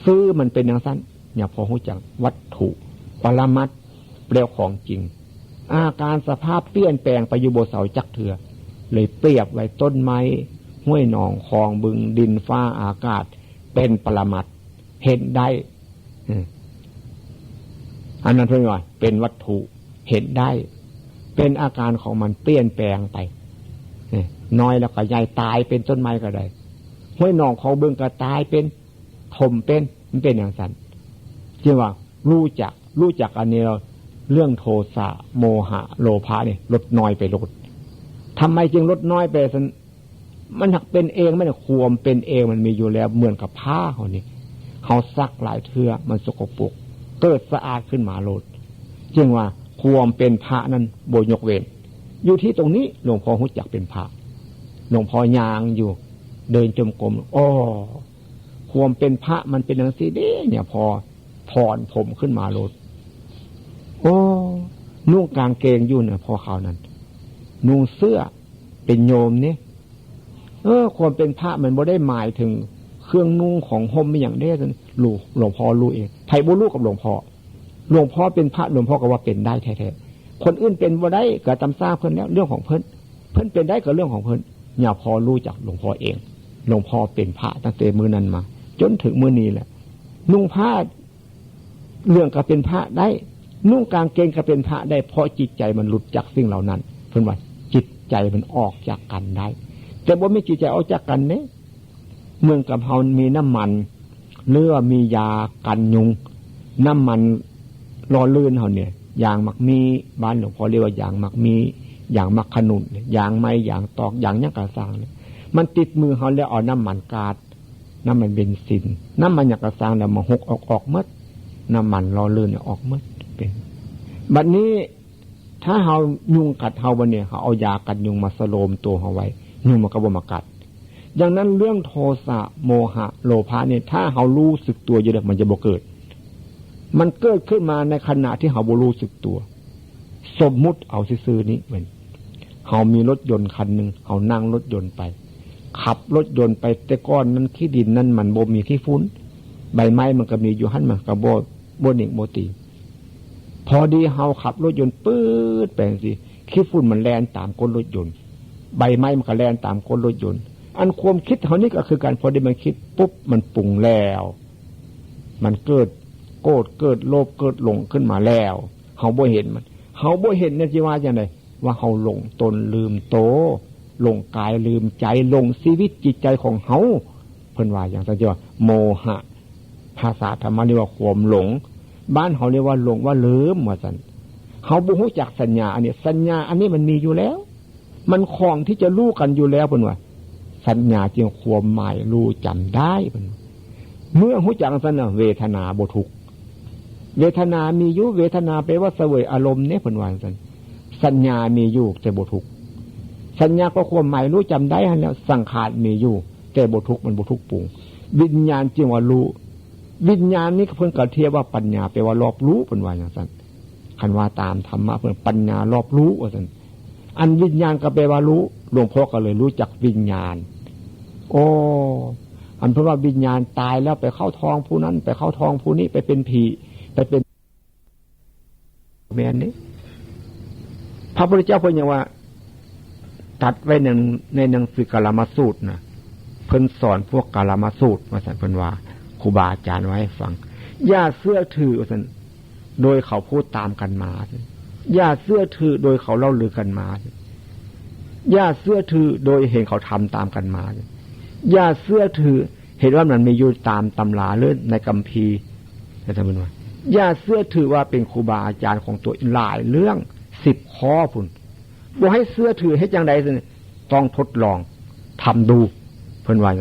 ซื้อมันเป็นอย่างนั้นอย่าพอรู้จักวัตถุปรมัตถ์แปลของจริงอาการสภาพเปลี่ยนแปลงไปอยู่บนเสาจักเถื่อเลยเปรียบไว้ต้นไม้ห้วยหนองคลองบึงดินฟ้าอากาศเป็นปรมัตถ์เห็นได้อันนั้นเพื่อนว่าเป็นวัตถุเห็นได้เป็นอาการของมันเปลี่ยนแปลงไปน้อยแล้วก็ใหญ่ตายเป็นต้นไม้ก็ได้ห้วยหนองคลองบึงก็ตายเป็นถมเป็นมันเป็นอย่างนั้นที่ว่ารู้จักอันนี้เราเรื่องโทสะโมหะโลภะเนี่ยลดน้อยไปลดทำไมจึงลดน้อยไปมันหักเป็นเองไม่ได้ความเป็นเองมันมีอยู่แล้วเหมือนกับผ้าเขานี่เขาซักหลายเทื่อมันสกปรกเกิดสะอาดขึ้นมาโลดจึงว่าความเป็นพระนั้นโบยกเว้นอยู่ที่ตรงนี้หลวงพ่อรู้จักเป็นพระหลวงพ่อยางอยู่เดินจมกรมความเป็นพระมันเป็นอย่างนี้เด้เนี่ยพอถอนผมขึ้นมาโลดนุ่งกางเกงอยู่เนี่ยพอข่าวนั้นนุ่งเสื้อเป็นโยมเนี่ยความเป็นพระมันบ่ได้หมายถึงเครื่องนุ่งของห่มไม่อย่างเด้หลวงพ่อรู้เองไผบ่รู้กับหลวงพ่อเป็นพระหลวงพ่อก็ว่าเป็นได้แท้ๆคนอื่นเป็นบ่ได้ก็ตำซ่าเพิ่นแล้วเรื่องของเพิ่นเป็นได้ก็เรื่องของเพิ่นอย่าพอรู้จักหลวงพ่อเองหลวงพ่อเป็นพระตั้งแต่มื้อนั้นมาจนถึงมื้อนี้แหละนุ่งผ้าเรื่องก็เป็นพระได้นุ่งกางเกงก็เป็นพระได้เพราะจิตใจมันหลุดจากสิ่งเหล่านั้นเพิ่นว่าจิตใจมันออกจากกันได้แต่บ่มีจิตใจออกจากกันเนี่ยเมืองกับเฮามีน้ำมันหรือว่ามียากันยุงน้ำมันรอลื่นเฮาเนี่ยยางมักมีบ้านหลวงพ่อเรียกว่ายางมักมียางมักขนุนยางไม้ยางตอกยางยังกระซังเนี่ยมันติดมือเฮาแล้วเอาน้ำมันกาดน้ำมันเบนซินน้ำมันยังกระซังแล้วมาหกออกหมดน้ำมันรอลื่นออกหมดเป็นบัดนี้ถ้าเฮายุงกัดเฮาวันเนี่ยเฮาเอายากันยุงมาสโลมตัวเฮาไว้ยุงมันก็บ่มากัดอย่างนั้นเรื่องโทสะโมหะโลภะเนี่ยถ้าเฮารู้สึกตัวอยู่แล้วมันจะบ่เกิดมันเกิดขึ้นมาในขณะที่เฮาบ่รู้สึกตัวสมมุติเอาซื่อๆนี้เหมือนเฮามีรถยนต์คันนึงเฮานั่งรถยนต์ไปขับรถยนต์ไปแต่ก้อนนั้นขี้ดินนั้นมันบ่มีขี้ฝุ่นใบไม้มันก็มีอยู่หั่นมันก็บ่หนิงบ่ตีพอดีเฮาขับรถยนต์ปื๊ดไปสิขี้ฝุ่นมันแล่นตามก้นรถยนต์ใบไม้มันก็แล่นตามก้นรถยนต์อันความคิดเฮานี่ก็คือการพอดีมันคิดปุ๊บมันปรุงแล้วมันเกิด โกรธเกิดโลภเกิดหลงขึ้นมาแล้วเฮาบ่เห็นมันเฮาบ่เห็นเนี่ยสิว่าจังได๋ว่าเฮาหลงตนลืมโตหลงกายลืมใจหลงชีวิตจิตใจของเฮาเพิ่นว่าอย่างซั่นว่าโมหะภาษาธรรมะเรียกว่าความหลงบ้านเฮาเรียกว่าหลงว่าลืมว่าซั่นเฮาบ่ฮู้จักสัญญาอันนี้สัญญาอันนี้มันมีอยู่แล้วมันของที่จะรู้กันอยู่แล้วเพิ่นว่าสัญญาจึงความหมายรู้จำได้เพิ่นเมื่อฮู้จักซั่นน่ะเวทนาบ่ทุกข์เวทนามีอยู่เวทนาแปลว่าเสวยอารมณ์เนี่ยเพิ่นว่าซั่นสัญญามีอยู่แต่บ่ทุกข์สัญญาก็ความหมายรู้จำได้หั่นแล้วสังขารมีอยู่แต่บ่ทุกข์มันบ่ทุกข์ปรุงวิญญาณจึงว่ารู้วิญญาณนี้เพิ่นก็เทียบว่าปัญญาแปลว่ารอบรู้เพิ่นว่าอย่างซั่นคันว่าตามธรรมะเพิ่นปัญญารอบรู้ว่าซั่นอันวิญญาณก็แปลว่ารู้หลวงพ่อก็เลยรู้จักวิญญาณโอ้อันเพราะว่าวิญญาณตายแล้วไปเข้าท้องผู้นั้นไปเข้าท้องผู้นี้ไปเป็นผีไปเป็นแม่นนี่พระพุทธเจ้าเพิ่นยังว่าตัดไว้ในหนังสือกาลามสูตรนะเพิ่นสอนพวกกาลามสูตรว่าซั่นเพิ่นว่าครูบาอาจารย์ไว้ให้ฟังอย่าเชื่อถือว่าซั่นโดยเขาพูดตามกันมาอย่าเชื่อถือโดยเขาเล่าลือกันมาอย่าเชื่อถือโดยเห็นเขาทำตามกันมาอย่าเชื่อถือเห็นว่ามันมีอยู่ตามตำราหรือในคัมภีร์นะท่านผู้ชมอย่าเชื่อถือว่าเป็นครูบาอาจารย์ของตัวหลายเรื่อง10ข้อพุ่นบ่ให้เชื่อถือให้จังใดสิต้องทดลองทำดูเพิ่นว่า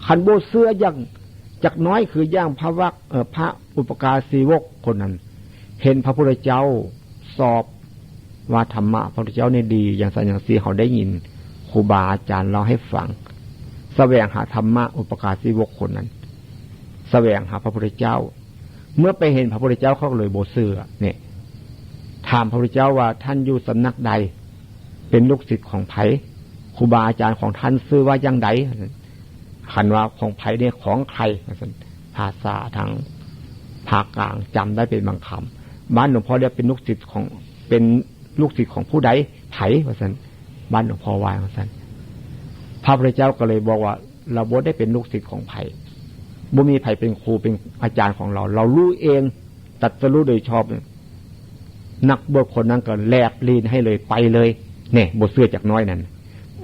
คันบ่เชื่ออย่างจักน้อยคืออย่างพระอุปการศีวกคนนั้นเห็นพระพุทธเจ้าสอบว่าธรรมะพระพุทธเจ้าเนี่ยดีอย่างสัญญังสีเขาได้ยินครูบาอาจารย์เล่าให้ฟังแสวงหาธรรมะอุปการศีวกคนนั้นแสวงหาพระพุทธเจ้าเมื่อไปเห็นพระพุทธเจ้าเขาเลยบ่เชื่อเนี่ยถามพระพุทธเจ้าว่าท่านอยู่สำนักใดเป็นลูกศิษย์ของไผครูบาอาจารย์ของท่านชื่อว่าอย่างใดคันว่าของไผเนี่ยของใครภาษาทางภาคกลางจำได้เป็นบางคำบ้านหลวงพ่อเรียกเป็นลูกศิษย์ของผู้ใดไผว่าซั่นบ้านหลวงพ่อว่าว่าซั่นพระพุทธเจ้าก็เลยบอกว่าเราบ่ได้เป็นลูกศิษย์ของไผบ่มีไผเป็นครูเป็นอาจารย์ของเราเรารู้เองตรัสรู้โดยชอบนักบวชคนนั้นก็แลบลีนให้เลยไปเลยเนี่ยบ่เชื่อจักน้อยนั้น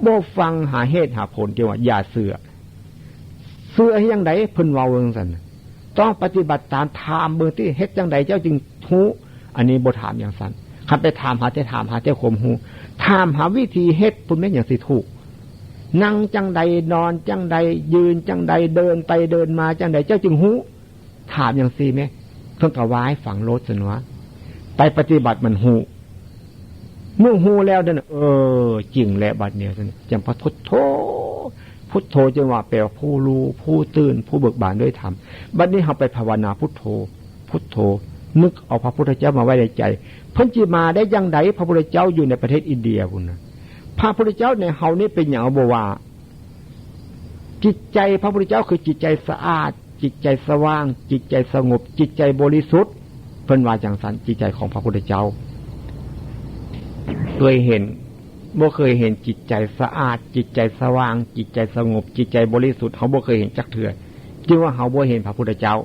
บ่ฟังหาเหตุหาผลที่ว่าอย่าเชื่อให้จังไดเพิ่นเว้าจังซั่นต้องปฏิบัติตามถามเบิ่งที่เฮ็ดจังไดเจ้าจึงฮู้อันนี้บ่ถามอย่างซั่นคันไปถามหาแต่ความฮู้ถามหาวิธีเฮ็ดพุ่นแม่นอย่างสิถูกนั่งจังใดนอนจังใดยืนจังใดเดินไปเดินมาจังใดเจ้าจึงฮู้ถามอย่างซี่แม่เพิ่นก็ว่าให้ฟังโลดซั่นว่าไปปฏิบัติมันฮู้เมื่อฮู้แล้วนั่นจริงแล้วบัดนี้ซั่นจังพระพุทโธพุทโธจึงว่าแปลว่าผู้รู้ผู้ตื่นผู้เบิกบานด้วยธรรมบัดนี้เฮาไปภาวนาพุทโธพุทโธนึกเอาพระพุทธเจ้ามาไว้ในใจเพิ่นสิมาได้จังไดพระพุทธเจ้าอยู่ในประเทศอินเดียพุ่นน่ะพระพุทธเจ้าในเฮานี่เป็นหยังบ่ว่าจิตใจพระพุทธเจ้าคือจิตใจสะอาดจิตใจสว่างจิตใจสงบจิตใจบริสุทธิ์เพิ่นว่าจังซั่นจิตใจของพระพุทธเจ้าเคยเห็นบ่เคยเห็นจิตใจสะอาดจิตใจสว่างจิตใจสงบจิตใจบริสุทธิ์เฮาบ่เคยเห็นจักเทื่อจึงว่าเฮาบ่เห็นพระพุทธเจ้า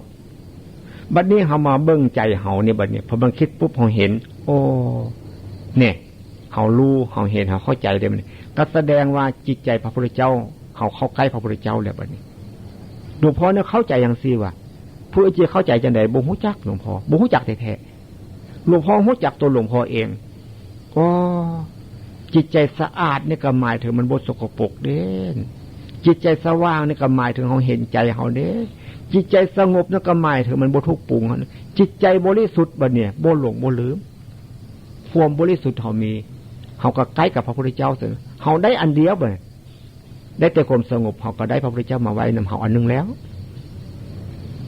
บัดนี้เฮามาเบิ่งใจเฮานี่บัดนี้พอมันคิดปุ๊บเฮาเห็นโอ้เนี่ยเฮารู้เฮาเห็นเฮาเข้าใจได้บัดนี้ก็แสดงว่าจิตใจพระพุทธเจ้าเฮาเข้าใกล้พระพุทธเจ้าแล้วบัดนี้หลวงพ่อเนี่ยเข้าใจอย่างซี่ว่าผู้อื่นจะเข้าใจจังได๋บ่ฮู้จักหลวงพ่อบ่ฮู้จักแท้ๆหลวงพ่อฮู้จักตัวหลวงพ่อเองก็จิตใจสะอาดนี่ก็หมายถึงมันบ่สกปรกเด้จิตใจสว่างนี่ก็หมายถึงเฮาเห็นใจเฮาเด้จิตใจสงบนี่ก็หมายถึงมันบ่ทุกข์ปรุงจิตใจบริสุทธิ์บัดเนี่ยบ่หลงบ่ลืมความบริสุทธิ์เฮามีเฮาก็ใกล้กับพระพุทธเจ้าซื่อเฮาได้อันเดียวบ่ได้แต่ความสงบเฮาก็ได้พระพุทธเจ้ามาไว้นำเฮาอันนึงแล้ว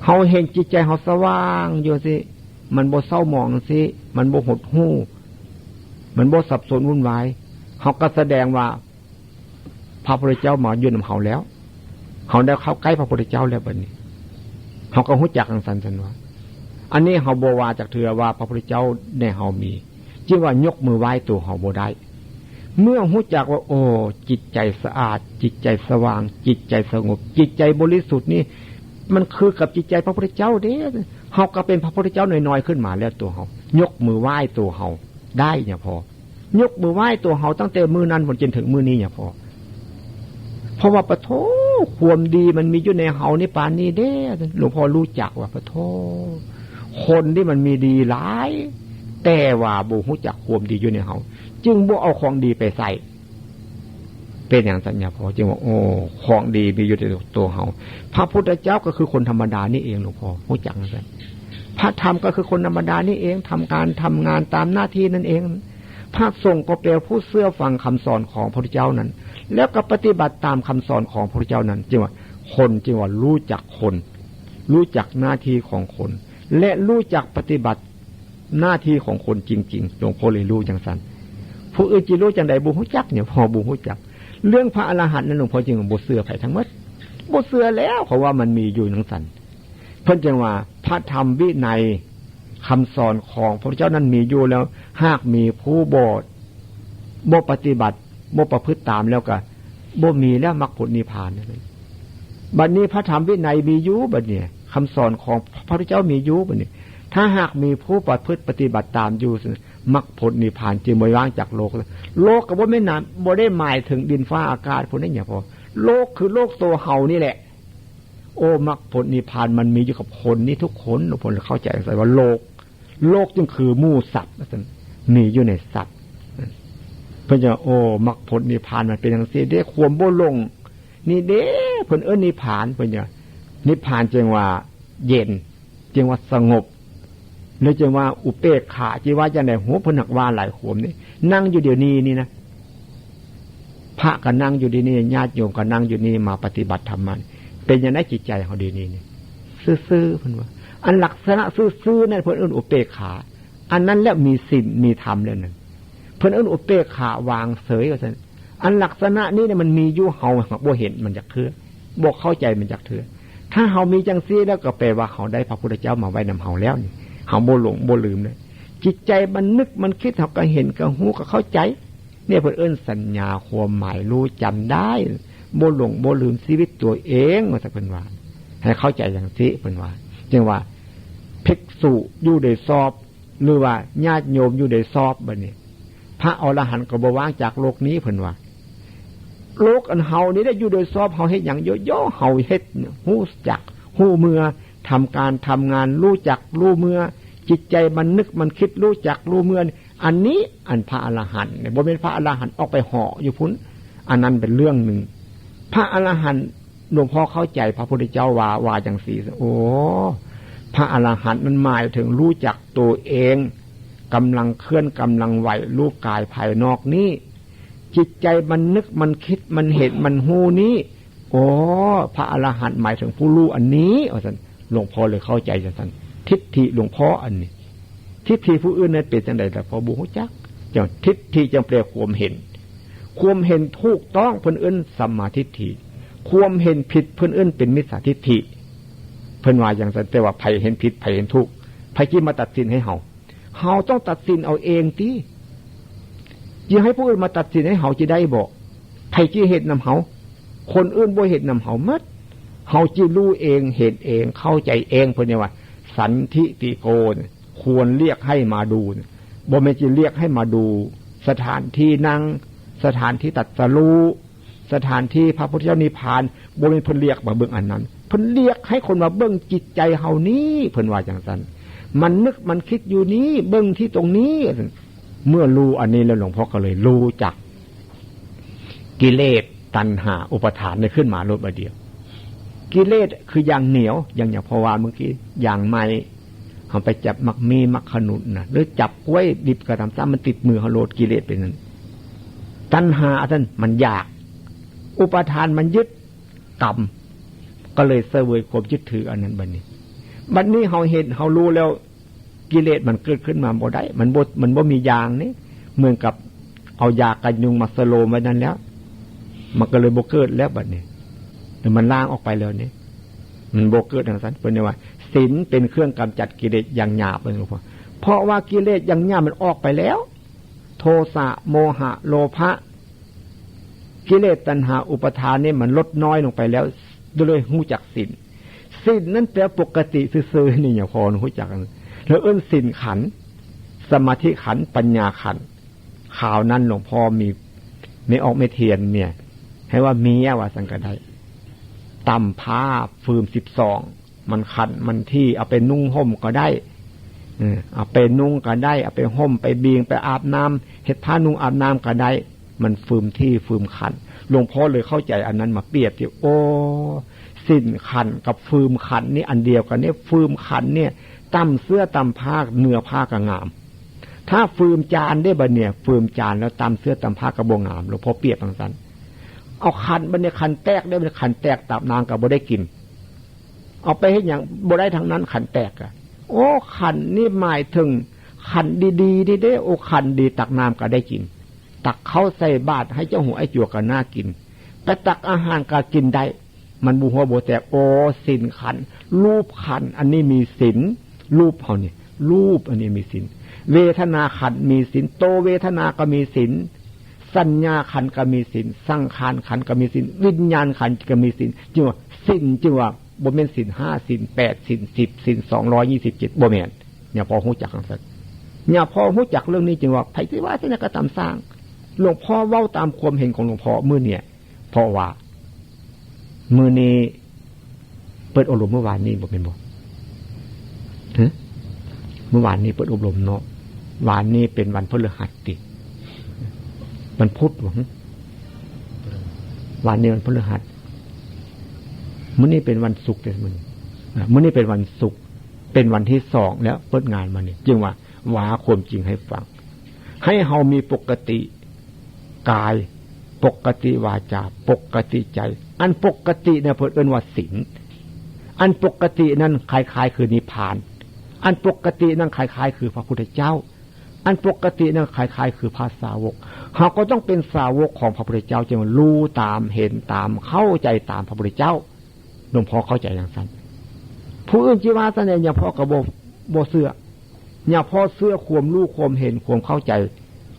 เฮาเห็นจิตใจเฮาสว่างอยู่สิมันบ่เศร้าหมองสิมันบ่หดหู่มันบ่สับสนวุ่นวายเฮาก็แสดงว่าพระพุทธเจ้ามาอยู่นำเฮาแล้วเฮาได้เข้าใกล้พระพุทธเจ้าแล้วบัดนี้เฮาก็ฮู้จักจังซั่นว่าอันนี้เฮาบ่ว่าจักเทื่อว่าพระพุทธเจ้าในเฮามีจึงว่ายกมือไหว้ตัวเฮาบ่ได้เมื่อฮู้จักว่าโอ้จิตใจสะอาดจิตใจสว่างจิตใจสงบจิตใจบริสุทธิ์นี่ มันคือกับจิตใจพระพุทธเจ้าเด้เฮาก็เป็นพระพุทธเจ้าน้อยๆขึ้นมาแล้วตัวเฮายกมือไหว้ตัวเฮาได้เนี่ยพอยกมือไหว้ตัวเฮาตั้งแต่มือนั้นจนถึงมือนี้เนี่ยพอเพราะว่าปะโถความดีมันมีอยู่ในเฮานี่ปานนี้เด้หลวงพ่อรู้จักว่าปะโถคนที่มันมีดีหลายแต่ว่าบ่ฮู้จักความดีอยู่ในเฮาจึงบ่เอาของดีไปใส่เป็นอย่างสัญญาพอจึงว่าโอ้ของดีมีอยู่ในตัวเฮาพระพุทธเจ้าก็คือคนธรรมดานี่เองหลวงพ่อฮู้จักนั่นแหละพระธรรมก็คือคนธรรมดานี่เองทำการทำงานตามหน้าที่นั่นเองพระสงฆ์ก็เป็นผู้เชื่อฟังคำสอนของพระพุทธเจ้านั้นแล้วก็ปฏิบัติตามคำสอนของพระพุทธเจ้านั้นจึงว่าคนจึงว่ารู้จักคนรู้จักหน้าที่ของคนและรู้จักปฏิบัติหน้าที่ของคนจริงๆหลวงพ่อเลยรู้จังสันผู้อื่นจะรู้จังใดบ่ฮู้จักเนี่ยพอบ่ฮู้จักเรื่องพระอรหันต์นั้นหลวงพ่อจึงบ่เชื่อไผทั้งหมดบ่เชื่อแล้วเพราะว่ามันมีอยู่จังสันเพิ่นจึงว่าพระธรรมวินัยคำสอนของพระพุทธเจ้านั้นมีอยู่แล้วหากมีผู้บ่ปฏิบัติบ่ประพฤติตามแล้วก็บ่มีแล้วมรรคผลนิพพานนั่นเองบัดนี้พระธรรมวินัยมีอยู่บัดนี้คำสอนของพระพุทธเจ้ามีอยู่บัดนี้ถ้าหากมีผู้ประพฤติปฏิบัติตามอยู่มรรคผลนิพพานจึงบ่ว่างจากโลกโลกก็บ่แม่นน่ะบ่ได้หมายถึงดินฟ้าอากาศพวกนี้เนี่ยพอโลกคือโลกตัวเฮานี่แหละโอ้มรรคผลนิพพานมันมีอยู่กับคนนี่ทุกคนทุกคนเข้าใจใส่ว่าโลกจึงคือหมู่สัตว์มีอยู่ในสัตว์เพิ่นจะโอ้มรรคผลนิพพานมันเป็นจังซี่เด้ความบ่หลงนี่เด้เพิ่นนิพพานเพิ่นจะนิพพานจึงว่าเย็นจึงว่าสงบหรือจึงว่าอุเบกขาจิว่าจังได๋โหเพิ่นนักว่าหลายขวมนี่นั่งอยู่เดี๋ยวนี้นี่นะพระก็นั่งอยู่ที่นี่ญาติโยมก็นั่งอยู่นี่มาปฏิบัติธรรมมันเป็นอย่างไรจิตใจเฮาดีนี่ซื่อๆเพิ่นว่าอันลักษณะซื่อๆนั่นเพิ่นอุเบกขาอันนั้นแล้วมีศีลมีธรรมแล้วนั่นเพิ่นอุเบกขาวางเฉยว่าซั่นอันลักษณะนี้เนี่ยมันมีอยู่เฮาบ่เห็นมันจักเทื่อบ่เข้าใจมันจักเทื่อถ้าเฮามีจังซี่แล้วก็แปลว่าเฮาได้พระพุทธเจ้ามาไว้นำเฮาแล้วนี่เฮาบ่หลงบ่ลืมเลยจิตใจมันนึกมันคิดเฮาก็เห็นก็ฮู้ก็เข้าใจเนี่ยเพิ่นสัญญาความหมายรู้จำได้บ่หลงบ่ลืมชีวิตตัวเองว่าซั่นเพิ่นว่าให้เข้าใจอย่างนี้เพิ่นว่าจึงว่าภิกษุอยู่ได้สอบหรือว่าญาติโยมอยู่ได้สอบบัดนี้พระอรหันต์ก็บ่ว่างจากโลกนี้เพิ่นว่าโลกอันเฮานี่ได้อยู่โดยสอบเฮาเฮ็ดหยังเยอะๆเฮาเฮ็ดฮู้จักฮู้เมื่อทำการทำงานรู้จักรู้เมื่อจิตใจมันนึกมันคิดรู้จักรู้เมื่ออันนี้อันพระอรหันต์เนี่ยบ่เป็นพระอรหันต์ออกไปเหาะอยู่พุ่นอันนั้นเป็นเรื่องนึงพระอรหันต์หลวงพ่อเข้าใจพระพุทธเจ้าว่าจังซี่โอ้พระอรหันต์มันหมายถึงรู้จักตัวเองกำลังเคลื่อนกำลังไหวรู้กายภายนอกนี้จิตใจมันนึกมันคิดมันเห็นมันหูนี้โอ้พระอรหันต์หมายถึงผู้รู้อันนี้ว่าซั่นหลวงพ่อเลยเข้าใจจังซั่นทิฏฐิหลวงพ่ออันนี้ทิฏฐิผู้อื่นนั้นเป็นจังได๋ล่ะพอบ่ฮู้จักจังทิฏฐิจังแปลความเห็นถูกต้องเพิ่นเอิ้นสัมมาทิฏฐิความเห็นผิดเพิ่นเอิ้นเป็นมิจฉาทิฏฐิเพิ่นว่าอย่างนั้นแต่ว่าไผเห็นผิดไผเห็นถูกไผสิมาตัดสินให้เฮาต้องตัดสินเอาเองติอย่าให้ผู้อื่นมาตัดสินให้เฮาสิได้บ่ไผสิเฮ็ดนำเฮาคนอื่นบ่เฮ็ดนำเฮาหมดเฮาสิรู้เองเห็นเองเข้าใจเองเพิ่นว่าสันทิติโกควรเรียกให้มาดูบ่แม่นสิเรียกให้มาดูสถานที่นั่งสถานที่ตรัสรู้สถานที่พระพุทธเจ้านิพพานบ่แม่นเพิ่นเรียกมาเบิ่งอันนั้นเพิ่นเรียกให้คนมาเบิ่งจิตใจเฮานี้เพิ่นว่าจังซั่นมันนึกมันคิดอยู่นี้เบิ่งที่ตรงนี้เมื่อรู้อันนี้แล้วหลวงพ่อก็เลยรู้จักกิเลสตัณหาอุปทานได้ขึ้นมาลดมาเดียวกิเลสคืออย่างเหนียวอย่างพอว่าเมื่อกี้อย่างไม้เขาไปจับมักมีมักขนุนนะหรือจับกล้วยดิบกระทำซ้ำมันติดมือเขาโลดกิเลสเป็นนั้นตัณหาท่านมันอยากอุปทานมันยึดกรรมก็เลยเสวยความยึดถืออันนั้นบัดนี้เขาเห็นเขารู้แล้วกิเลสมันเกิดขึ้นมาบ่ได้มันบ่มียางนี่เหมือนกับเอายากันยุงมาสโลมไว้นั้นแล้วมันก็เลยบ่เกิดแล้วบัดนี้แต่มันล้างออกไปแล้วนี่มันบ่เกิดอย่างนั้นเป็นว่าศีลเป็นเครื่องกำจัดกิเลสอย่างหยาบเลยหลวงพ่อเพราะว่ากิเลสอย่างหยาบมันออกไปแล้วโทสะโมหะโลภะกิเลสตัณหาอุปทานนี่มันลดน้อยลงไปแล้วโดยรู้จักศีล ศีลนั่นแปลปกติซื่อๆนี่อย่าพอรู้จักกันแล้วเอิ้นศีลขันธ์สมาธิขันธ์ปัญญาขันธ์ข่าวนั้นหลวงพ่อมีไม่ออกไม่เทียนเนี่ยให้ว่ามีว่าสังกัดได้ตำผ้าฟืม12มันขันมันที่เอาไปนุ่งห่มก็ได้เอาไปนุ่งก็ได้เอาไปห่มไปบีงไปอาบน้ำเฮ็ดผ้านุ่งอาบน้ำก็ได้มันฟืมที่ฟืมขันหลวงพ่อเลยเข้าใจอันนั้นมาเปรียบที่โอ้สิ้นขันกับฟืมขันนี่อันเดียวกันเนี่ยฟืมขันเนี่ยตำเสื้อตำผ้าเนื้อผ้าก็งามถ้าฟืมจานได้บ่เนี่ยฟืมจานแล้วตำเสื้อตำผ้ากระโบงามหลวงพ่อเปรียบอย่างนั้นเอาขันบ่เนี่ยขันแตกได้บ่ขันแตกตับนางก็บ่ได้กินเอาไปเฮ็ดหยังบ่ได้ทั้งนั้นขันแตกอ่ะโอ้ขันนี่หมายถึงขันดีๆนี่เด้โอ้ขันดีตักน้ำก็ได้กินตักเข้าใส่บาตรให้เจ้าหูไอ้จั่วก็น่ากินแต่ตักอาหารก็กินได้มันบ่หัวบ่แตกโอ้ศีลขันรูปขันอันนี้มีศีลรูปเฮานี่รูปอันนี้มีศีลเวทนาขันมีศีลโตเวทนาก็มีศีลสัญญาขันก็มีศีลสังขารขันก็มีศีลวิญญาณขันก็มีศีลจึงว่าศีลจึงว่าบ่แม่นศีล5ศีล8ศีล10ศีล227บ่แม่นเนี่ยพอฮู้จักจังซั่นเนี่ยพอฮู้จักเรื่องนี้จึงว่าไผสิว่าสิก็ตามสร้างหลวงพ่อเว้าตามความเห็นของหลวงพ่อมื้อเนี่ยเพราะว่ามื้อนี้เปิดอบรมเมื่อวานนี้บ่แม่นบ่ฮะเมื่อวานนี้เปิดอบรมเนาะวานนี้เป็นวันพฤหัสติมันพุธหวังวันนี้วันพฤหัสมื้อนี้เป็นวันศุกร์แต่มื้อนี้เป็นวันศุกร์เป็นวันที่2แล้วเปิดงานมานี่จึงว่าความจริงให้ฟังให้เฮามีปกติกายปกติวาจาปกติใจอันปกติเนี่ยเพิ่นเอิ้นว่าศีลอันปกตินั้นคล้ายๆคือนิพพานอันปกตินั้นคล้ายๆคือพระพุทธเจ้าอันปกตินั้นคล้ายๆคือพระสาวกเฮาก็ต้องเป็นสาวกของพระพุทธเจ้าจึงรู้ตามเห็นตามเข้าใจตามพระพุทธเจ้าหลวงพ่อเข้าใจอย่างนั้นผู้อื่นจิว่าซะเนี่ยอย่าพ่อก็บ่เชื่ออย่าพ่อเชื่อความรู้ความเห็นความเข้าใจ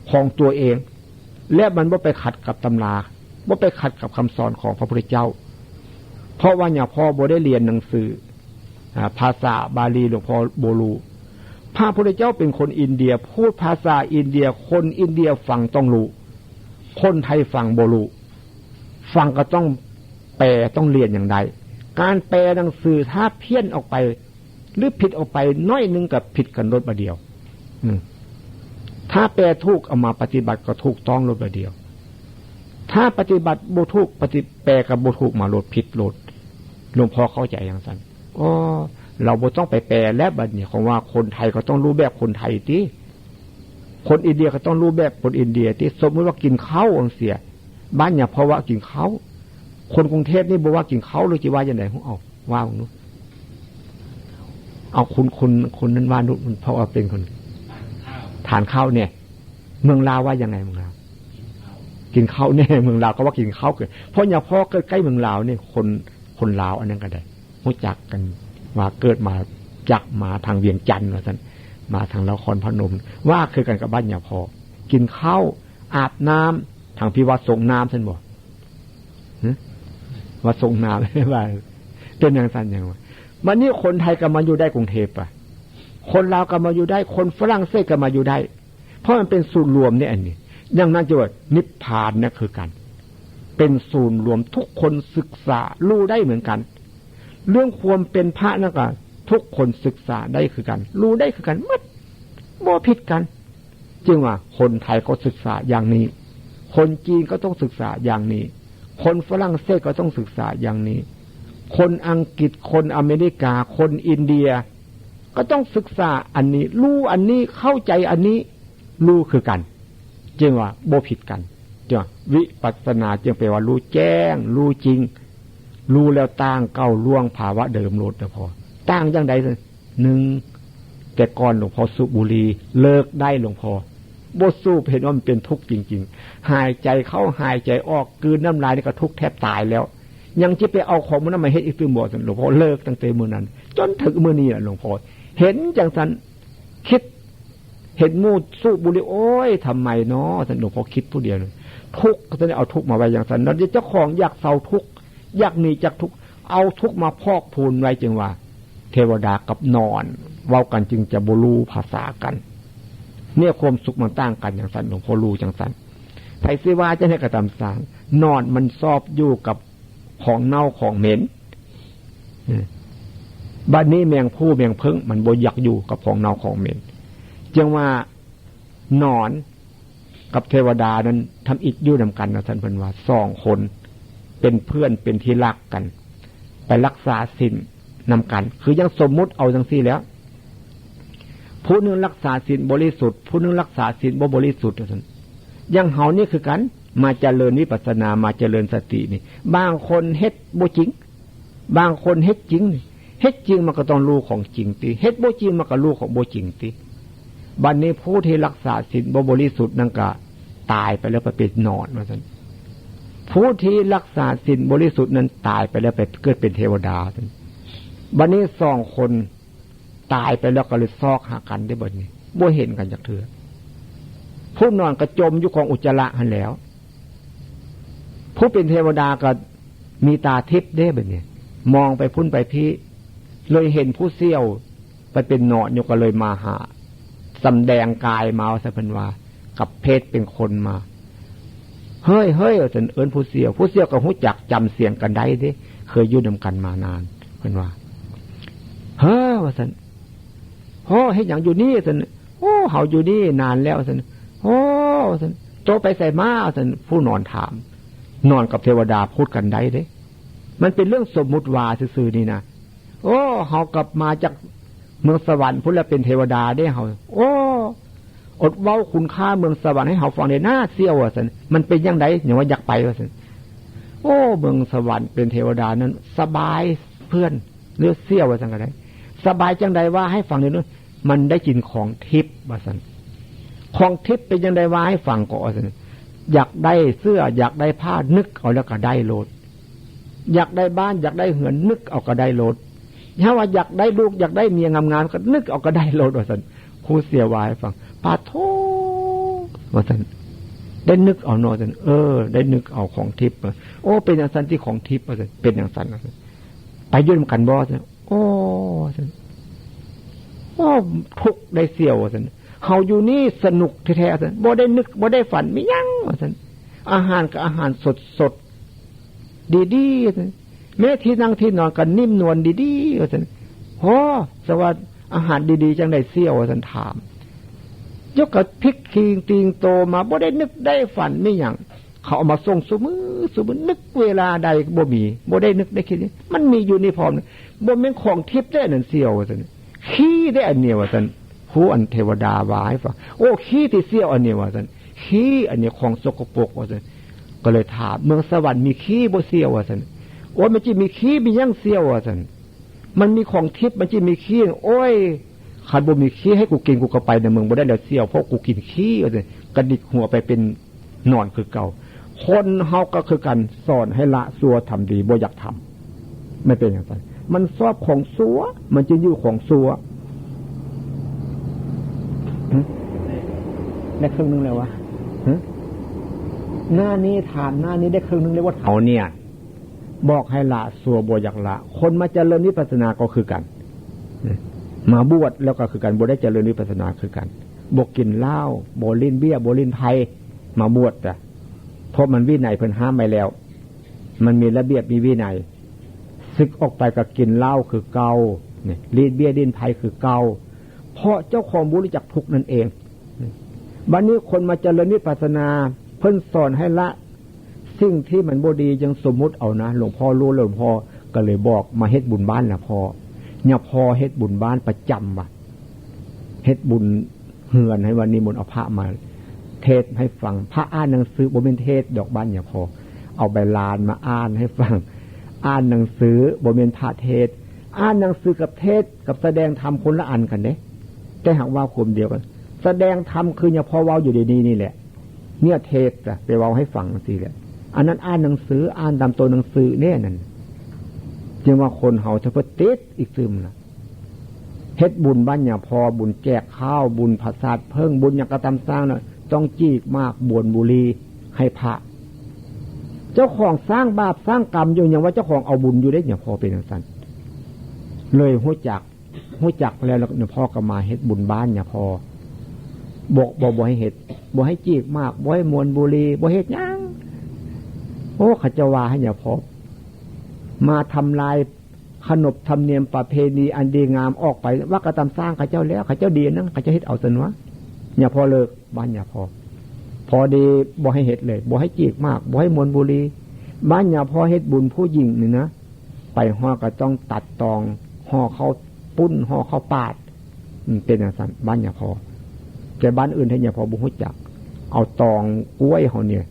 ของตัวเองและมันบ่ไปขัดกับตำราบ่ไปขัดกับคำสอนของพระพุทธเจ้าเพราะว่าอย่าพ่อบ่ได้เรียนหนังสือภาษาบาลีหลวงพ่อบ่รู้พระพุทธเจ้าเป็นคนอินเดียพูดภาษาอินเดียคนอินเดียฟังต้องรู้คนไทยฟังบ่รู้ฟังก็ต้องแปลต้องเรียนอย่างใดการแปลหนังสือถ้าเพี้ยนออกไปหรือผิดออกไปน้อยนึงกับผิดกันรถบาเดียวถ้าแปลถูกเอามาปฏิบัติก็ถูกต้องรถบาเดียวถ้าปฏิบัติบ่ถูกแปลกับบ่ถูกมาโลดผิดโลดหลวงพ่อเข้าใจอย่างนั้นอ๋อเราบ่ต้องไปแปลและบัดนี้ของว่าคนไทยก็ต้องรู้แบบคนไทยติคนอินเดียก็ต้องรู้แบบคนอินเดียติสมมติว่ากินข้าวองเสียบ้านอย่าเพราะว่ากินข้าวคนกรุงเทพนี่บอกว่ากินข้าวหรือจะว่าอย่างไรของเอาว่าของนู้นเอาคนนั้นว่านู้นเพราะว่าเป็นคนทานข้าวเนี่ยเมืองลาวว่ายังไงเมืองลาวกินข้าวเนี่ยเมืองลาวก็ว่ากินข้าวเกิดเพราะอย่าพ่อเกิดใกล้เมืองลาวเนี่ยคนลาวอันนั้นก็ได้รู้จักกันว่าเกิดมาจากมาทางเวียงจันทร์ว่าท่านมาทางนครพนมว่าคือกันกับบ้านอย่าพ่อกินข้าวอาบน้ำทางพิวัตรส่งน้ำท่านบอกว่าส่งน้ำไม่ว่าเป็นอย่างสั้นอย่างว่าวันนี้คนไทยก็มาอยู่ได้กรุงเทพอ่ะคนลาวก็มาอยู่ได้คนฝรั่งเศสก็มาอยู่ได้เพราะมันเป็นศูนย์รวมเนี่ยอันนี้ดังนั้นจะว่านิพพานเนี่ยคือกันเป็นศูนย์รวมทุกคนศึกษารู้ได้เหมือนกันเรื่องความเป็นพระนั่นก็ทุกคนศึกษาได้คือกันรู้ได้คือกันมัดบ่ผิดกันจึงว่าคนไทยก็ศึกษาอย่างนี้คนจีนก็ต้องศึกษาอย่างนี้คนฝรั่งเศสก็ต้องศึกษาอย่างนี้คนอังกฤษคนอเมริกาคนอินเดียก็ต้องศึกษาอันนี้รู้อันนี้เข้าใจอันนี้รู้คือกันจึงว่าบ่ผิดกันจึงวิปัสสนาจึงแปลว่ารู้แจ้งรู้จริงรู้แล้วต่างเก้าล่วงภาวะเดิมโลดแต่พอต่างอย่างใดหนึ่งแต่ก่อนหลวงพ่อสูบบุหรี่เลิกได้หลวงพ่อบ่สูบเห็นว่ามันเป็นทุกข์จริงๆหายใจเข้าหายใจออกกลืนน้ำลายนี่ก็ทุกข์แทบตายแล้วยังจะไปเอาของมันนั้นมาเฮ็ดอีกคือบ่หลวงพ่อเลิกตั้งแต่มื้อนั้นจนถึงมื้อนี้หลวงพ่อเห็นจังซั่นคิดเห็นมูดสูบบุหรี่โอ้ยทำไมเนาะท่านหลวงพ่อคิดผู้เดียวทุกข์ก็ต้องเอาทุกข์มาไว้อย่างซั่นแล้วเจ้าของอยากเศร้าทุกข์อยากหนีจากทุกข์ เอาทุกข์มาพอกพูนไว้จึงว่าเทวดากับนอนเว้ากันจึงจะบ่รู้ภาษากันเนี่ยความสุขมันต่างกันอย่างสันหลวงพ่อรู้จังสันไผสิว่าจะให้กระทำสร้างนอนมันชอบอยู่กับของเน่าของเหม็นบัดนี้แมงผู้แมงเพิ่งมันบ่อยากอยู่กับของเน่าของเหม็นจึงว่านอนกับเทวดานั้นทำอิฐอยู่นำกันนะท่านเพิ่นว่า2คนเป็นเพื่อนเป็นที่รักกันไปรักษาศีลนำกันคือยังสมมุติเอาจังซี่แล้วผู้นึงรักษาศีลบริสุทธิ์ผู้นึงรักษาศีลบ่บริสุทธิ์ท่านยังเฮานี่คือกันมาเจริญวิปัสสนามาเจริญสตินี่บางคนเฮ็ดบ่จริงบางคนเฮ็ดจริงเฮ็ดจริงมันก็ต้องรู้ของจริงติเฮ็ดบ่จริงมันก็รู้ของบ่จริงติบัดนี้ผู้ที่รักษาศีลบ่บริสุทธิ์นั่นก็ตายไปแล้วไปเป็นนอนว่าซั่นผู้ที่รักษาศีลบริสุทธิ์นั้นตายไปแล้วไปเกิดเป็นเทวดาท่านบัดนี้2คนตายไปแล้วก็เลยซอกหากันได้บัดนี้บ่เห็นกันจักเทื่อผู้นอนก็จมอยู่ของอุจจาระหั่นแล้วผู้เป็นเทวดาก็มีตาทิพย์ได้บัดนี้มองไปพุ่นไปพี่เลยเห็นผู้เสี้ยวไปเป็นนอนอยู่ก็เลยมาหาสำแดงกายมาซะเพิ่นว่ากับเพศเป็นคนมาเฮ้ยเฮ้ยจนเอิ้นผู้เสี้ยวก็ฮู้จักจำเสียงกันได้เด้เคยอยู่นำกันมานานเพิ่นว่าเฮ้อว่าซั่นโอ้เฮ็ดหยังอยู่นี่ซั่นโอ้เฮาอยู่นี่นานแล้วซั่นโอ้ซั่นโตไปใส่มาซั่นผู้นอนถามนอนกับเทวดาพูดกันได้เด้มันเป็นเรื่องสมมุติว่าซื่อๆนี่นะโอ้เฮากลับมาจากเมืองสวรรค์พุ่นแล้วเป็นเทวดาได้เฮาโอ้อดเว้าคุณค่าเมืองสวรรค์ให้เฮาฟังได้น่าเสียวว่าซั่นมันเป็นจังได๋หยังว่าอยากไปว่าซั่นโอ้เมืองสวรรค์เป็นเทวดานั้นสบายเพื่อนหรือเสียวว่าซั่นก็ได้สบายจังได๋ว่าให้ฟังได้นู้นมันได้กินของทิพย์ว่าซั่นของทิพย์เป็นจังได๋ว่าให้ฟังก็ว่าซั่นอยากได้เสื้ออยากได้ผ้านึกเอาแล้วก็ได้โลดอยากได้บ้านอยากได้เหือนนึกเอาก็ได้โลดถ้าว่าอยากได้ลูกอยากได้เมียงามๆก็นึกเอาก็ได้โลดว่าซั่นครูเสียวายฟังปาโทว่าซั่นได้นึกเอาเนาะซั่นได้นึกเอาของทิพย์โอ้เป็นอย่างซั่นที่ของทิพย์ว่าซั่นเป็นอย่างซั่นไปยืนกันบ่ซั่นโอ้ซั่นโอ้ทุกได้เสียวว่าซั่นเฮาอยู่นี่สนุกแท้ๆซั่นบ่ได้นึกบ่ได้ฝันมีหยังว่าซั่นอาหารก็อาหารสดๆดีๆซั่นแม้ที่นั่งที่นอนก็นิ่มนวลดีๆว่าซั่นโอ้สวัสดิ์อาหารดีๆจังได้เสียวว่าซั่นถามยกกระพริกคิงติงโตมาบ่ได้นึกได้ฝันมีหยังเขาเอามาส่งซุมื้อนึกเวลาใดบ่มีบ่ได้นึกได้คิดมันมีอยู่ในพร้อมบ่แม่นของทิพย์ได้นั่นเสียวว่าซั่นขี้ได้อันเนี้ยว่าซั่นผู้อันเทวดาว่าให้ฟังโอ้ขี้ที่เสียวอันเนี้ยว่าซั่นขี้อันเนี้ยของสกปรกว่าซั่นก็เลยถามเมืองสวรรค์มีขี้บ่เสียวว่าซั่นโอ้มันสิมีขี้มีหยังเสียวว่าซั่นมันมีของทิพย์มันสิมีขี้โอ้ยคันบ่มีขี้ให้กูกินกูก็ไปในเมืองบ่ได้แล้วเสียวเพราะกูกินขี้ว่าซั่นกระดิกหัวไปเป็นนอนคือเก่าคนเฮาก็คือกันสอนให้ละชั่วทำดีบ่อยากทำไม่เป็นอย่างนั้นมันชอบของชั่วมันจะอยู่ของชั่วได้ครึ่งนึงแล้ววะหน้านี้ถามหน้านี้ได้ครึ่งนึงเลยว่าเขาเนี่ยบอกให้ละชั่วบ่อยากละคนมาเจริญวิปัสสนาก็คือกันมาบวชแล้วก็คือกันบ่ได้เจริญวิปัสสนาคือกันบ่กินเหล้าบ่ลิ้นเบี้ยบ่ลิ้นไผมาบวชอ่ะเพราะมันวินัยเพิ่นห้ามไว้แล้วมันมีระเบียบมีวินัยศึกออกไปก็กินเหล้าคือเก่าเนี่ยลิ้นเบี้ยลิ้นไผคือเก่าเพราะเจ้าของบ่รู้จักทุกข์นั่นเองบัดนี้คนมาเจริญวิปัสสนาเพิ่นสอนให้ละสิ่งที่มันบ่ดียังสมมุติเอานะหลวงพ่อรู้หลวงพ่อก็เลยบอกมาเฮ็ดบุญบ้านนะพ่อเนี่ยพ่อเฮ็ดบุญบ้านประจำว่ะเฮ็ดบุญเฮือนให้วันนี้มนต์เอาพระมาเทศให้ฟังพระอ่านหนังสือบ่เป็นเทศดอกบ้านเนี่ยพ่อเอาใบลานมาอ่านให้ฟังอ่านหนังสือบ่เป็นพระเทศอ่านหนังสือกับเทศกับแสดงธรรมคนละอันกันเด้แต่หากว่าความเดียวกันแสดงธรรมคือเนี่ยพ่อเว้าอยู่ดีๆนี่แหละเนี่ยเทศน่ะไปเว้าให้ฟังจังซี่แหละอันนั้นอ่านหนังสืออ่านตามตัวหนังสือเนี่ยนั่นจึงว่าคนเฮาจะเพิ่นติดอีกซึมล่ะเฮ็ดบุญบ้านเนี่ยพอบุญแจกข้าวบุญผสาดเพิ่งบุญหยังกระทำสร้างน่ะต้องจีกมากบวนบุรีให้พระ เจ้าของสร้างบาปสร้างกรรมอยู่อย่างว่าเจ้าของเอาบุญอยู่ได้เนี่ยพอเป็นอย่างนั้นเลยหู้จักแล้วเนี่ยพ่อก็มาเฮ็ดบุญบ้านเนี่ยพอบ่ให้เฮ็ดบ่ให้จีกมากบ่ให้มวนบุรีบ่เฮ็ดหยังโอ้เขาจะว่าให้เนี่ยพอมาทำลายขนบธรรมเนียมประเพณีอันดีงามออกไปว่ากระทำสร้างเขาเจ้าแล้วเขาเจ้าดีนั่งเขาจะเฮ็ดเอาสนวะเนี่ยพอเลิกบ้านเนี่ยพอดีบ่ให้เฮ็ดเลยบ่ให้จีกมากบ่ให้มวนบุรีบ้านเนี่ยพอเฮ็ดบุญผู้หญิงนี่นะไปห่อก็ต้องตัดตองห่อเขาปุ้นห่อเขาปาดเป็นอย่างนั้นบ้านเนี่ยพอแต่บ้านอื่นที่เนี่ยพอบุหุจักเอาตองกล้วยเขาเนี่ย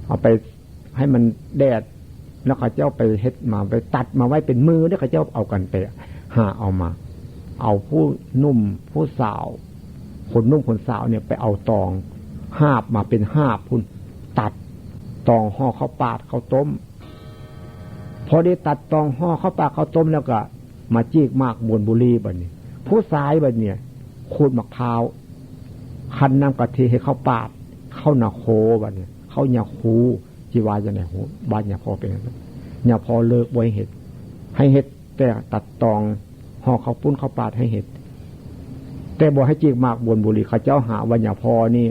เอาไปให้มันแดดแล้วเขาเจ้าไปเฮ็ดมาไปตัดมาไว้เป็นมือแล้วเขาเจ้าเอากันไปหาเอามาเอาผู้นุ่มผู้สาวคนนุ่มคนสาวเนี่ยไปเอาตองหาบมาเป็นหาบพุ่นตัดตองห่อข้าวปาดข้าวต้มพอได้ตัดตองห่อข้าวปาดข้าวต้มแล้วก็มาจีกมากมวนบุรีบัดนี้ผู้สายบัดเนี่ยขูดมะพร้าวคั้นน้ำกะทิให้ข้าวปาดข้าวหนาโคบัดเนี่ยข้าวหนาคูจีวาจะไหนหูบ้านอย่าพอเป็นอย่าพอเลิกไว้เห็ดให้เห็ดแต่ตัดตองห่อข้าวปุ้นข้าวปาดให้เห็ดแต่บอกให้จีกมากบวนบุรีข้าเจ้าหาวันอย่าพอนี่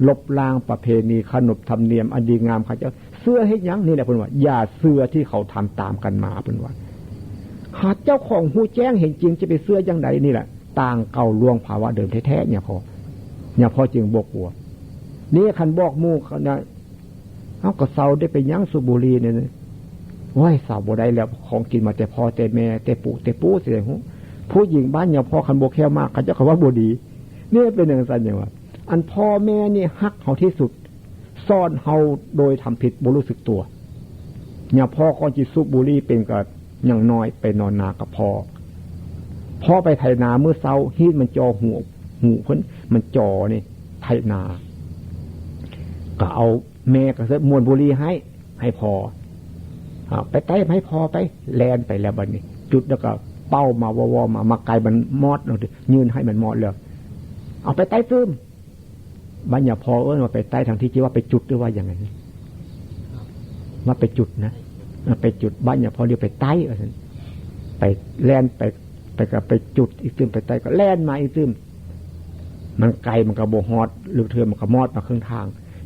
ลบล้างประเพณีขนบธรรมเนียมอันดีงามข้าเจ้าเสื้อให้ยั้งนี่แหละเป็นว่าอย่าเสื้อที่เขาทำตามกันมาเป็นว่าหากเจ้าของหูแจ้งเห็นจริงจะไปเสื้อยังไงนี่แหละต่างเก่าล่วงภาวะเดิมแท้ๆเนี่ยพอจึงบอกหัวนี่คันบอกมู่เขาเนี่ยเอาก็เศร้าได้ไปยั้งสุบุรีเนี่ยว้ายสาวบ่ได้แล้วของกินมาแต่พ่อแต่แม่แต่ปู่แต่ปู่เสียหูผู้หญิงบ้านเนี่ยพ่อคันโบแค่มากเขาจะคำว่าบ่ดีนี่เป็นอย่างสั้นอย่างว่าอันพ่อแม่นี่ฮักเขาที่สุดซ่อนเฮาโดยทำผิดบ่รู้สึกตัวเนี่ยพ่อก่อนจิสุบุรีเป็นกับอย่างน้อยไปนอนนากับพ่อไปไถนาเมื่อเช้าฮีดมันจอหูเพิ่นมันจอนี่ไถนาก็เอาแม่ก็เสมวนบุรีให้พอไปใต้ให้พอไปแลนไปแล้วบัดนี้จุดแล้วก็เป้ามาวอมาไกลมันมอดเรายืนให้มันมอดเลยเอาไปใต้ซึมบัญญัติพอมาไปใต้ทางที่จีว่าไปจุดหรือว่าอย่างไงว่าไปจุดนะไปจุดบัญญัติพอเรียกไปใต้ไปแลนไปกับไปจุดอีกซึมไปใต้ก็แลนมาอีกซึมมันไกลมันก็โบฮอดหรือเธอมันก็มอดมาครึ่งทาง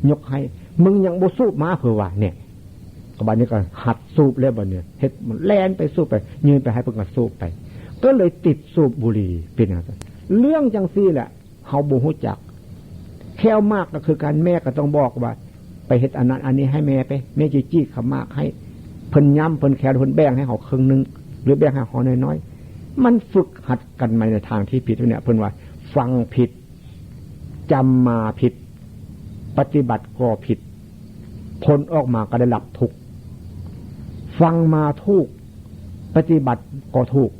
ยกให้มึงยังโบสูบมาเผื่อว่าเนี่ยกบันนี้ก็หัดสูบแล้วบันเนี่ยเฮ็ดมันแล่นไปสูบไปยืนไปให้เพิ่งก็สูบไปก็เลยติดสูบบุหรี่เป็นอย่างนั้นเรื่องจังซี่แหละเฮาบ่ฮู้จักแค่มากก็คือการแม่ก็ต้องบอกว่าไปเฮ็ดอันนั้นอันนี้ให้แม่ไปแม่จี้ๆขามากให้เพิ่นย้ำเพิ่นแค่เพิ่นแบ่งให้เฮาครึ่งนึงหรือแบ่งให้เฮาน้อยๆมันฝึกหัดกันมาในทางที่ผิดเนี่ยเพิ่นว่าฟังผิดจำมาผิดปฏิบัติก็ผิดผลออกมาก็ได้รับทุกข์ฟังมาทุกปฏิบัติก็ทุกข์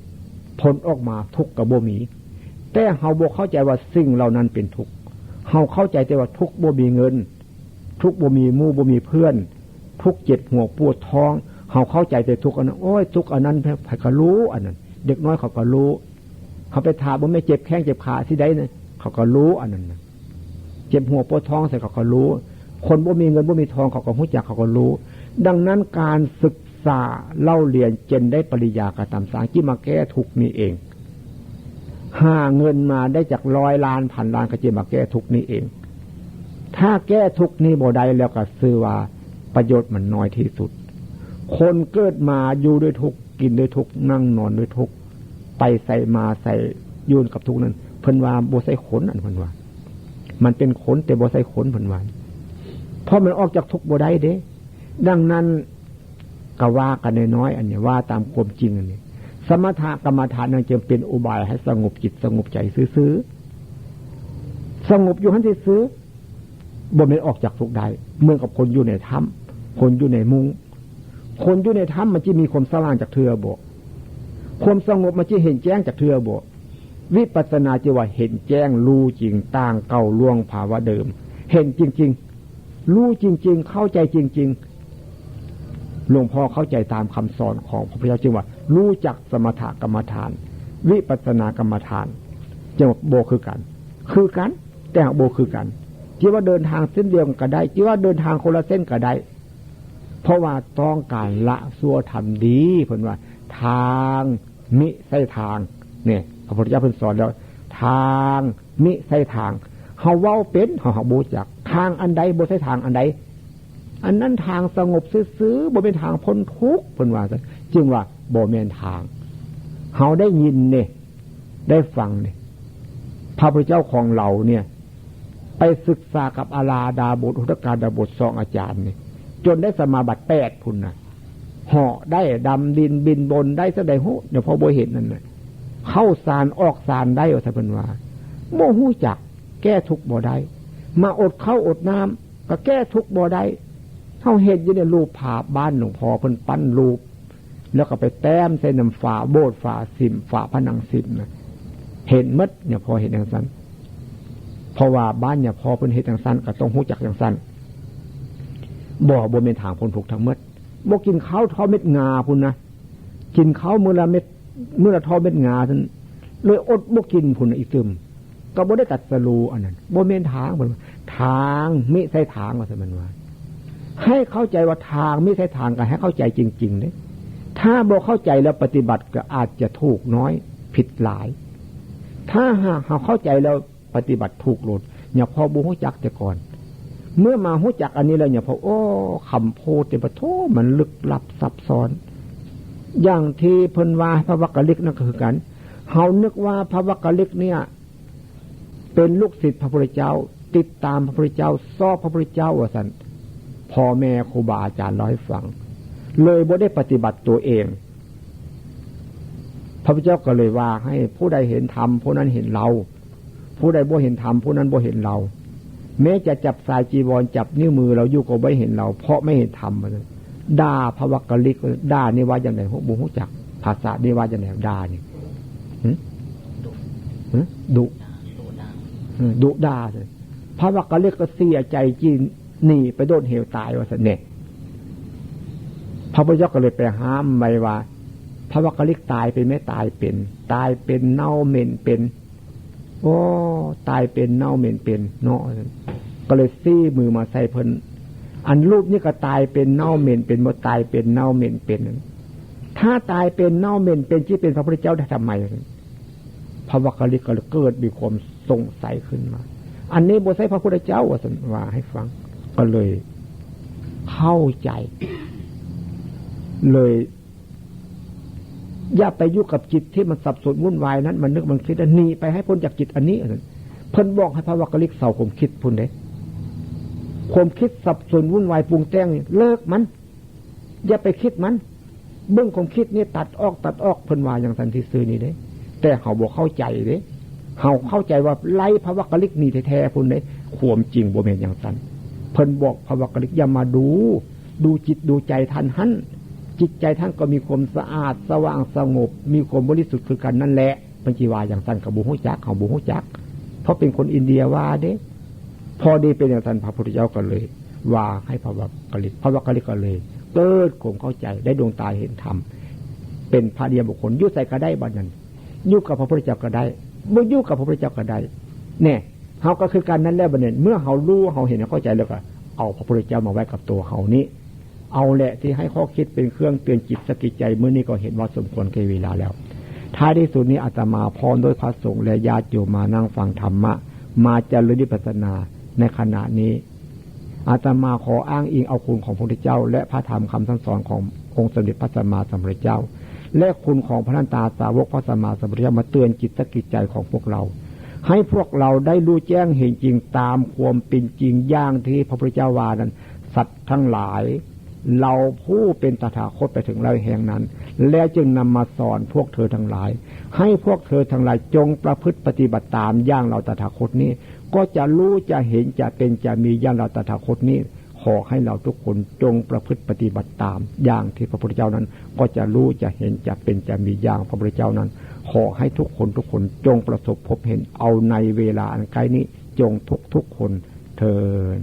ผลออกมาทุกข์กับบ่มีแต่เฮาบ่เข้าใจว่าสิ่งเหล่านั้นเป็นทุกข์เฮาเข้าใจแต่ว่าทุกข์บ่มีเงินทุกข์บ่มีหมู่บ่มีเพื่อนทุกข์เจ็บหัวปวดท้องเฮาเข้าใจแต่ทุกข์อันนั้นโอ้ยทุกข์อันนั้นใครก็รู้อันนั้นเด็กน้อยเขาก็รู้เขาไปถามว่าไม่เจ็บแข้งเจ็บขาที่ใดนะเขาก็รู้อันนั้นนะเจ็บหัวปวดท้องใส่เขาก็รู้คนบ่มีเงินบ่มีทองเขาก็รู้จักเขาก็รู้ดังนั้นการศึกษาเล่าเรียนจนได้ปริญญากระทำสร้างที่มาแก้ทุกข์นี่เองหาเงินมาได้จาก100 ล้านพันล้านก็จะมาแก้ทุกข์นี่เองถ้าแก้ทุกข์นี่บ่ได้แล้วก็ซื่อว่าประโยชน์มันน้อยที่สุดคนเกิดมาอยู่ด้วยทุกข์กินด้วยทุกข์นั่งนอนด้วยทุกข์ไปใส่มาใส่ยืนกับทุกข์นั้นเพิ่นว่าบ่ใส่ขนอันเพิ่นว่ามันเป็นขนแต่บ่ใส่ขนเพิ่นว่าเพราะมันออกจากทุกข์บ่ได้เด้ดังนั้นก็ว่ากันน้อยๆอันนี้ว่าตามความจริงอันนี้สมถกรรมฐานนั้นจึงเป็นอุบายให้สงบจิตสงบใจซื่อๆสงบอยู่หันซื่อๆบ่แม่นออกจากทุกข์ได้เหมือนกับคนอยู่ในถ้ำคนอยู่ในมุ้งคนอยู่ในถ้ำมันจะมีความสว่างจากเทือบ่ความสงบมันจะเห็นแจ้งจากเทือบ่วิปัสสนาจะว่าเห็นแจ้งรู้จริงต่างเก่าล่วงภาวะเดิมเห็นจริงๆรู้จริงๆเข้าใจจริงๆหลวงพ่อเข้าใจตามคำสอนของพระพุทธเจ้าจึงว่ารู้จักสมถกรรมฐานวิปัสสนากรรมฐานจะโบคือกันแต่โบคือกันที่ว่าเดินทางเส้นเดียวกันก็ได้ที่ว่าเดินทางคนละเส้นก็ได้ เพราะว่าต้องการละชั่วทำดีเพิ่นว่าทางมิใช่ทางเนี่ยพระพุทธเจ้าเพิ่นสอนแล้วทางมิใช่ทางเฮาเว้าเป็นเฮาบ่รู้จักทางอันใดบ่ใช่ทางอันใดอันนั้นทางสงบซื่อๆบ่เป็นทางพ้นทุกข์เพิ่นว่าซั่นจึงว่าบ่แม่นทางเฮาได้ยินเนี่ยได้ฟังเนี่ยพระพุทธเจ้าของเราเนี่ยไปศึกษากับอาลาดาบทอุทกาดาบท2อาจารย์เนี่ยจนได้สมาบัติ8พุ่นน่ะเหาะได้ดำดินบินบนได้ซะได้ฮู้เดี๋ยวพอบ่เห็นนั่นน่ะเข้าสารออกสารได้ว่าท่านเพิ่นว่าบ่ฮู้จักแก้ทุกข์บ่ได้มาอดข้าวอดน้ำก็แก้ทุกข์บ่ได้เฮาเห็นอยู่ในรูปภาพบ้านหลวงพ่อเพิ่นปั้นรูปแล้วก็ไปแต้มใส่น้ำฝาโบสถ์ฝาสิมฝาผนังสิมน่ะเห็นหมดเนี่ยพอเห็นจังซั่นเพราะว่าบ้านเนี่ยพอเพิ่นเฮ็ดจังซั่นก็ต้องฮู้จักจังซั่นบ่เป็นทางพ้นทุกข์ทั้งหมดบ่กินข้าวทอเม็ดงาพุ่นนะกินข้าวมื้อละเม็ดมื้อละทอเม็ดงาซั่นเลยอดบ่กินพุ่นอีกซึมก็บ่ได้ตัดสรู้อันนั้นบ่แม่นทางเพิ่นทางมิใช่ทางว่าซั่นมันว่าให้เข้าใจว่าทางมิใช่ทางก็ให้เข้าใจจริงๆเด้ถ้าบ่เข้าใจแล้วปฏิบัติก็อาจจะถูกน้อยผิดหลายถ้าหากเข้าใจแล้วปฏิบัติถูกโลดอย่าพอบ่ฮู้จักแต่ก่อนเมื่อมาฮู้จักอันนี้แล้วเนี่ยพอคำพูดแต่ปะโธมันลึกลับซับซ้อนอย่างที่เพิ่นว่าพระวักกลิกนั่นก็คือกันเฮานึกว่าพระวักกลิกเนี่ยเป็นลูกศิษย์พระพุทธเจ้าติดตามพระพุทธเจ้าสอบพระพุทธเจ้าว่าซั่นพ่อแม่ครูบาอาจารย์เล่าให้ฟังเลยบ่ได้ปฏิบัติตัวเองพระพุทธเจ้าก็เลยว่าให้ผู้ใดเห็นธรรมผู้นั้นเห็นเราผู้ใดบ่เห็นธรรมผู้นั้นบ่เห็นเราแม้จะจับสายจีวรจับนิ้วมือเราอยู่ก็ไม่เห็นเราเพราะไม่เห็นธรรมเลยด่าพระวักกลิกด่านี่ว่าอย่างไรพวกบุหูจักภาษานี่ว่าอย่างไรด่านี่ดุด่าเลยพระวักกลิกก็เสียใจจีนหนีไปโดนเหวตายว่าสเนี่ยพระพุทธเจ้าก็เลยไปห้ามไว้ว่าพระวักกลิกตายเป็นไม่ตายเป็นตายเป็นเน่าเหม็นเป็นโอ้ตายเป็นเน่าเหม็นเป็นเนาะก็เลยซี้มือมาใส่เพิ่นอันรูปนี่ก็ตายเป็นเน่าเหม็นเป็นบ่ตายเป็นเน่าเหม็นเป็นถ้าตายเป็นเน่าเหม็นเป็นที่เป็นพระพุทธเจ้าได้ทำไมพระวักกลิกก็เกิดมีความสงสัยขึ้นมาอันนี้บ่ใช่พระพุทธเจ้าว่าให้ฟังก็เลยเข้าใจเลยอย่าไปยุ่งกับจิตที่มันสับสนวุ่นวายนั้นมันนึกมันคิดหนีไปให้พ้นจากจิตอันนี้เพิ่นบอกให้พระวักกลิกเศร้าความคิดพุ่นเด้ความคิดสับสนวุ่นวายปรุงแต่งเลิกมันอย่าไปคิดมันเบื้องความคิดนี่ตัดออกเพิ่นว่าอย่างสันติซื่อนี่เด้แต่เฮาบ่เข้าใจเด้เฮาเข้าใจว่าไล่พระวักกลิกนี่แท้ๆพุ่นเด้ความจริงบ่แม่นอย่างนั้นเพิ่นบอกพระวักกลิกอย่ามาดูจิตดูใจท่านหันจิตใจท่านก็มีความสะอาดสว่างสงบมีความบริสุทธิ์คือกันนั่นแหละปัญจีวาอย่างสั้นกับบุหุจักเขาบุหุจักเพราะเป็นคนอินเดียว่าเด้พอดีเป็นอย่างสั้นพระพุทธเจ้าก็เลยว่าให้พระวักกลิกก็เลยเกิดความเข้าใจได้ดวงตาเห็นธรรมเป็นพระเดียบุคคลยุ่ใส่ก็ได้บัดนั้นยุ่กับพระพุทธเจ้าก็ได้บ่ยุ่กับพระพุทธเจ้าก็ได้เนี่ยเฮาก็คือการนั้นแล้วบัดนั้นเมื่อเฮารู้เฮาเห็นเข้าใจแล้วก็เอาพระพุทธเจ้ามาไว้กับตัวเฮานี้เอาแหละที่ให้ข้อคิดเป็นเครื่องเตือนจิตสกิจใจเมื่อนี้ก็เห็นว่าสมควรแก่เวลาแล้วท้ายที่สุดนี้อาตมาพร้อมด้วยพระสงฆ์และญาติโยมมานั่งฟังธรรมะมาเจริญวิปัสสนาในขณะนี้อาตมาขออ้างอิงเอาคุณของพระพุทธเจ้าและพระธรรมคำสอนขององค์สมเด็จพระสัมมาสัมพุทธเจ้าและคุณของพระนันตาสาวกพระสัมมาสัมพุทธเจ้ามาเตือนจิตสกิจใจของพวกเราให้พวกเราได้รู้แจ้งเห็นจริงตามความเป็นจริงอย่างที่พระพุทธเจ้าว่านั้นสัตว์ทั้งหลายเราผู้เป็นตถาคตไปถึงแล้วแห่งนั้นแล้วจึงนำมาสอนพวกเธอทั้งหลายให้พวกเธอทั้งหลายจงประพฤติปฏิบัติตามอย่างเราตถาคตนี้ก็จะรู้จะเห็นจะเป็นจะมีอย่างเราตถาคตนี้ขอให้เราทุกคนจงประพฤติปฏิบัติตามอย่างที่พระพุทธเจ้านั้นก็จะรู้จะเห็นจะเป็นจะมีอย่างพระพุทธเจ้านั้นขอให้ทุกคนจงประสบพบเห็นเอาในเวลาอันใกล้นี้จงทุกคนเถิด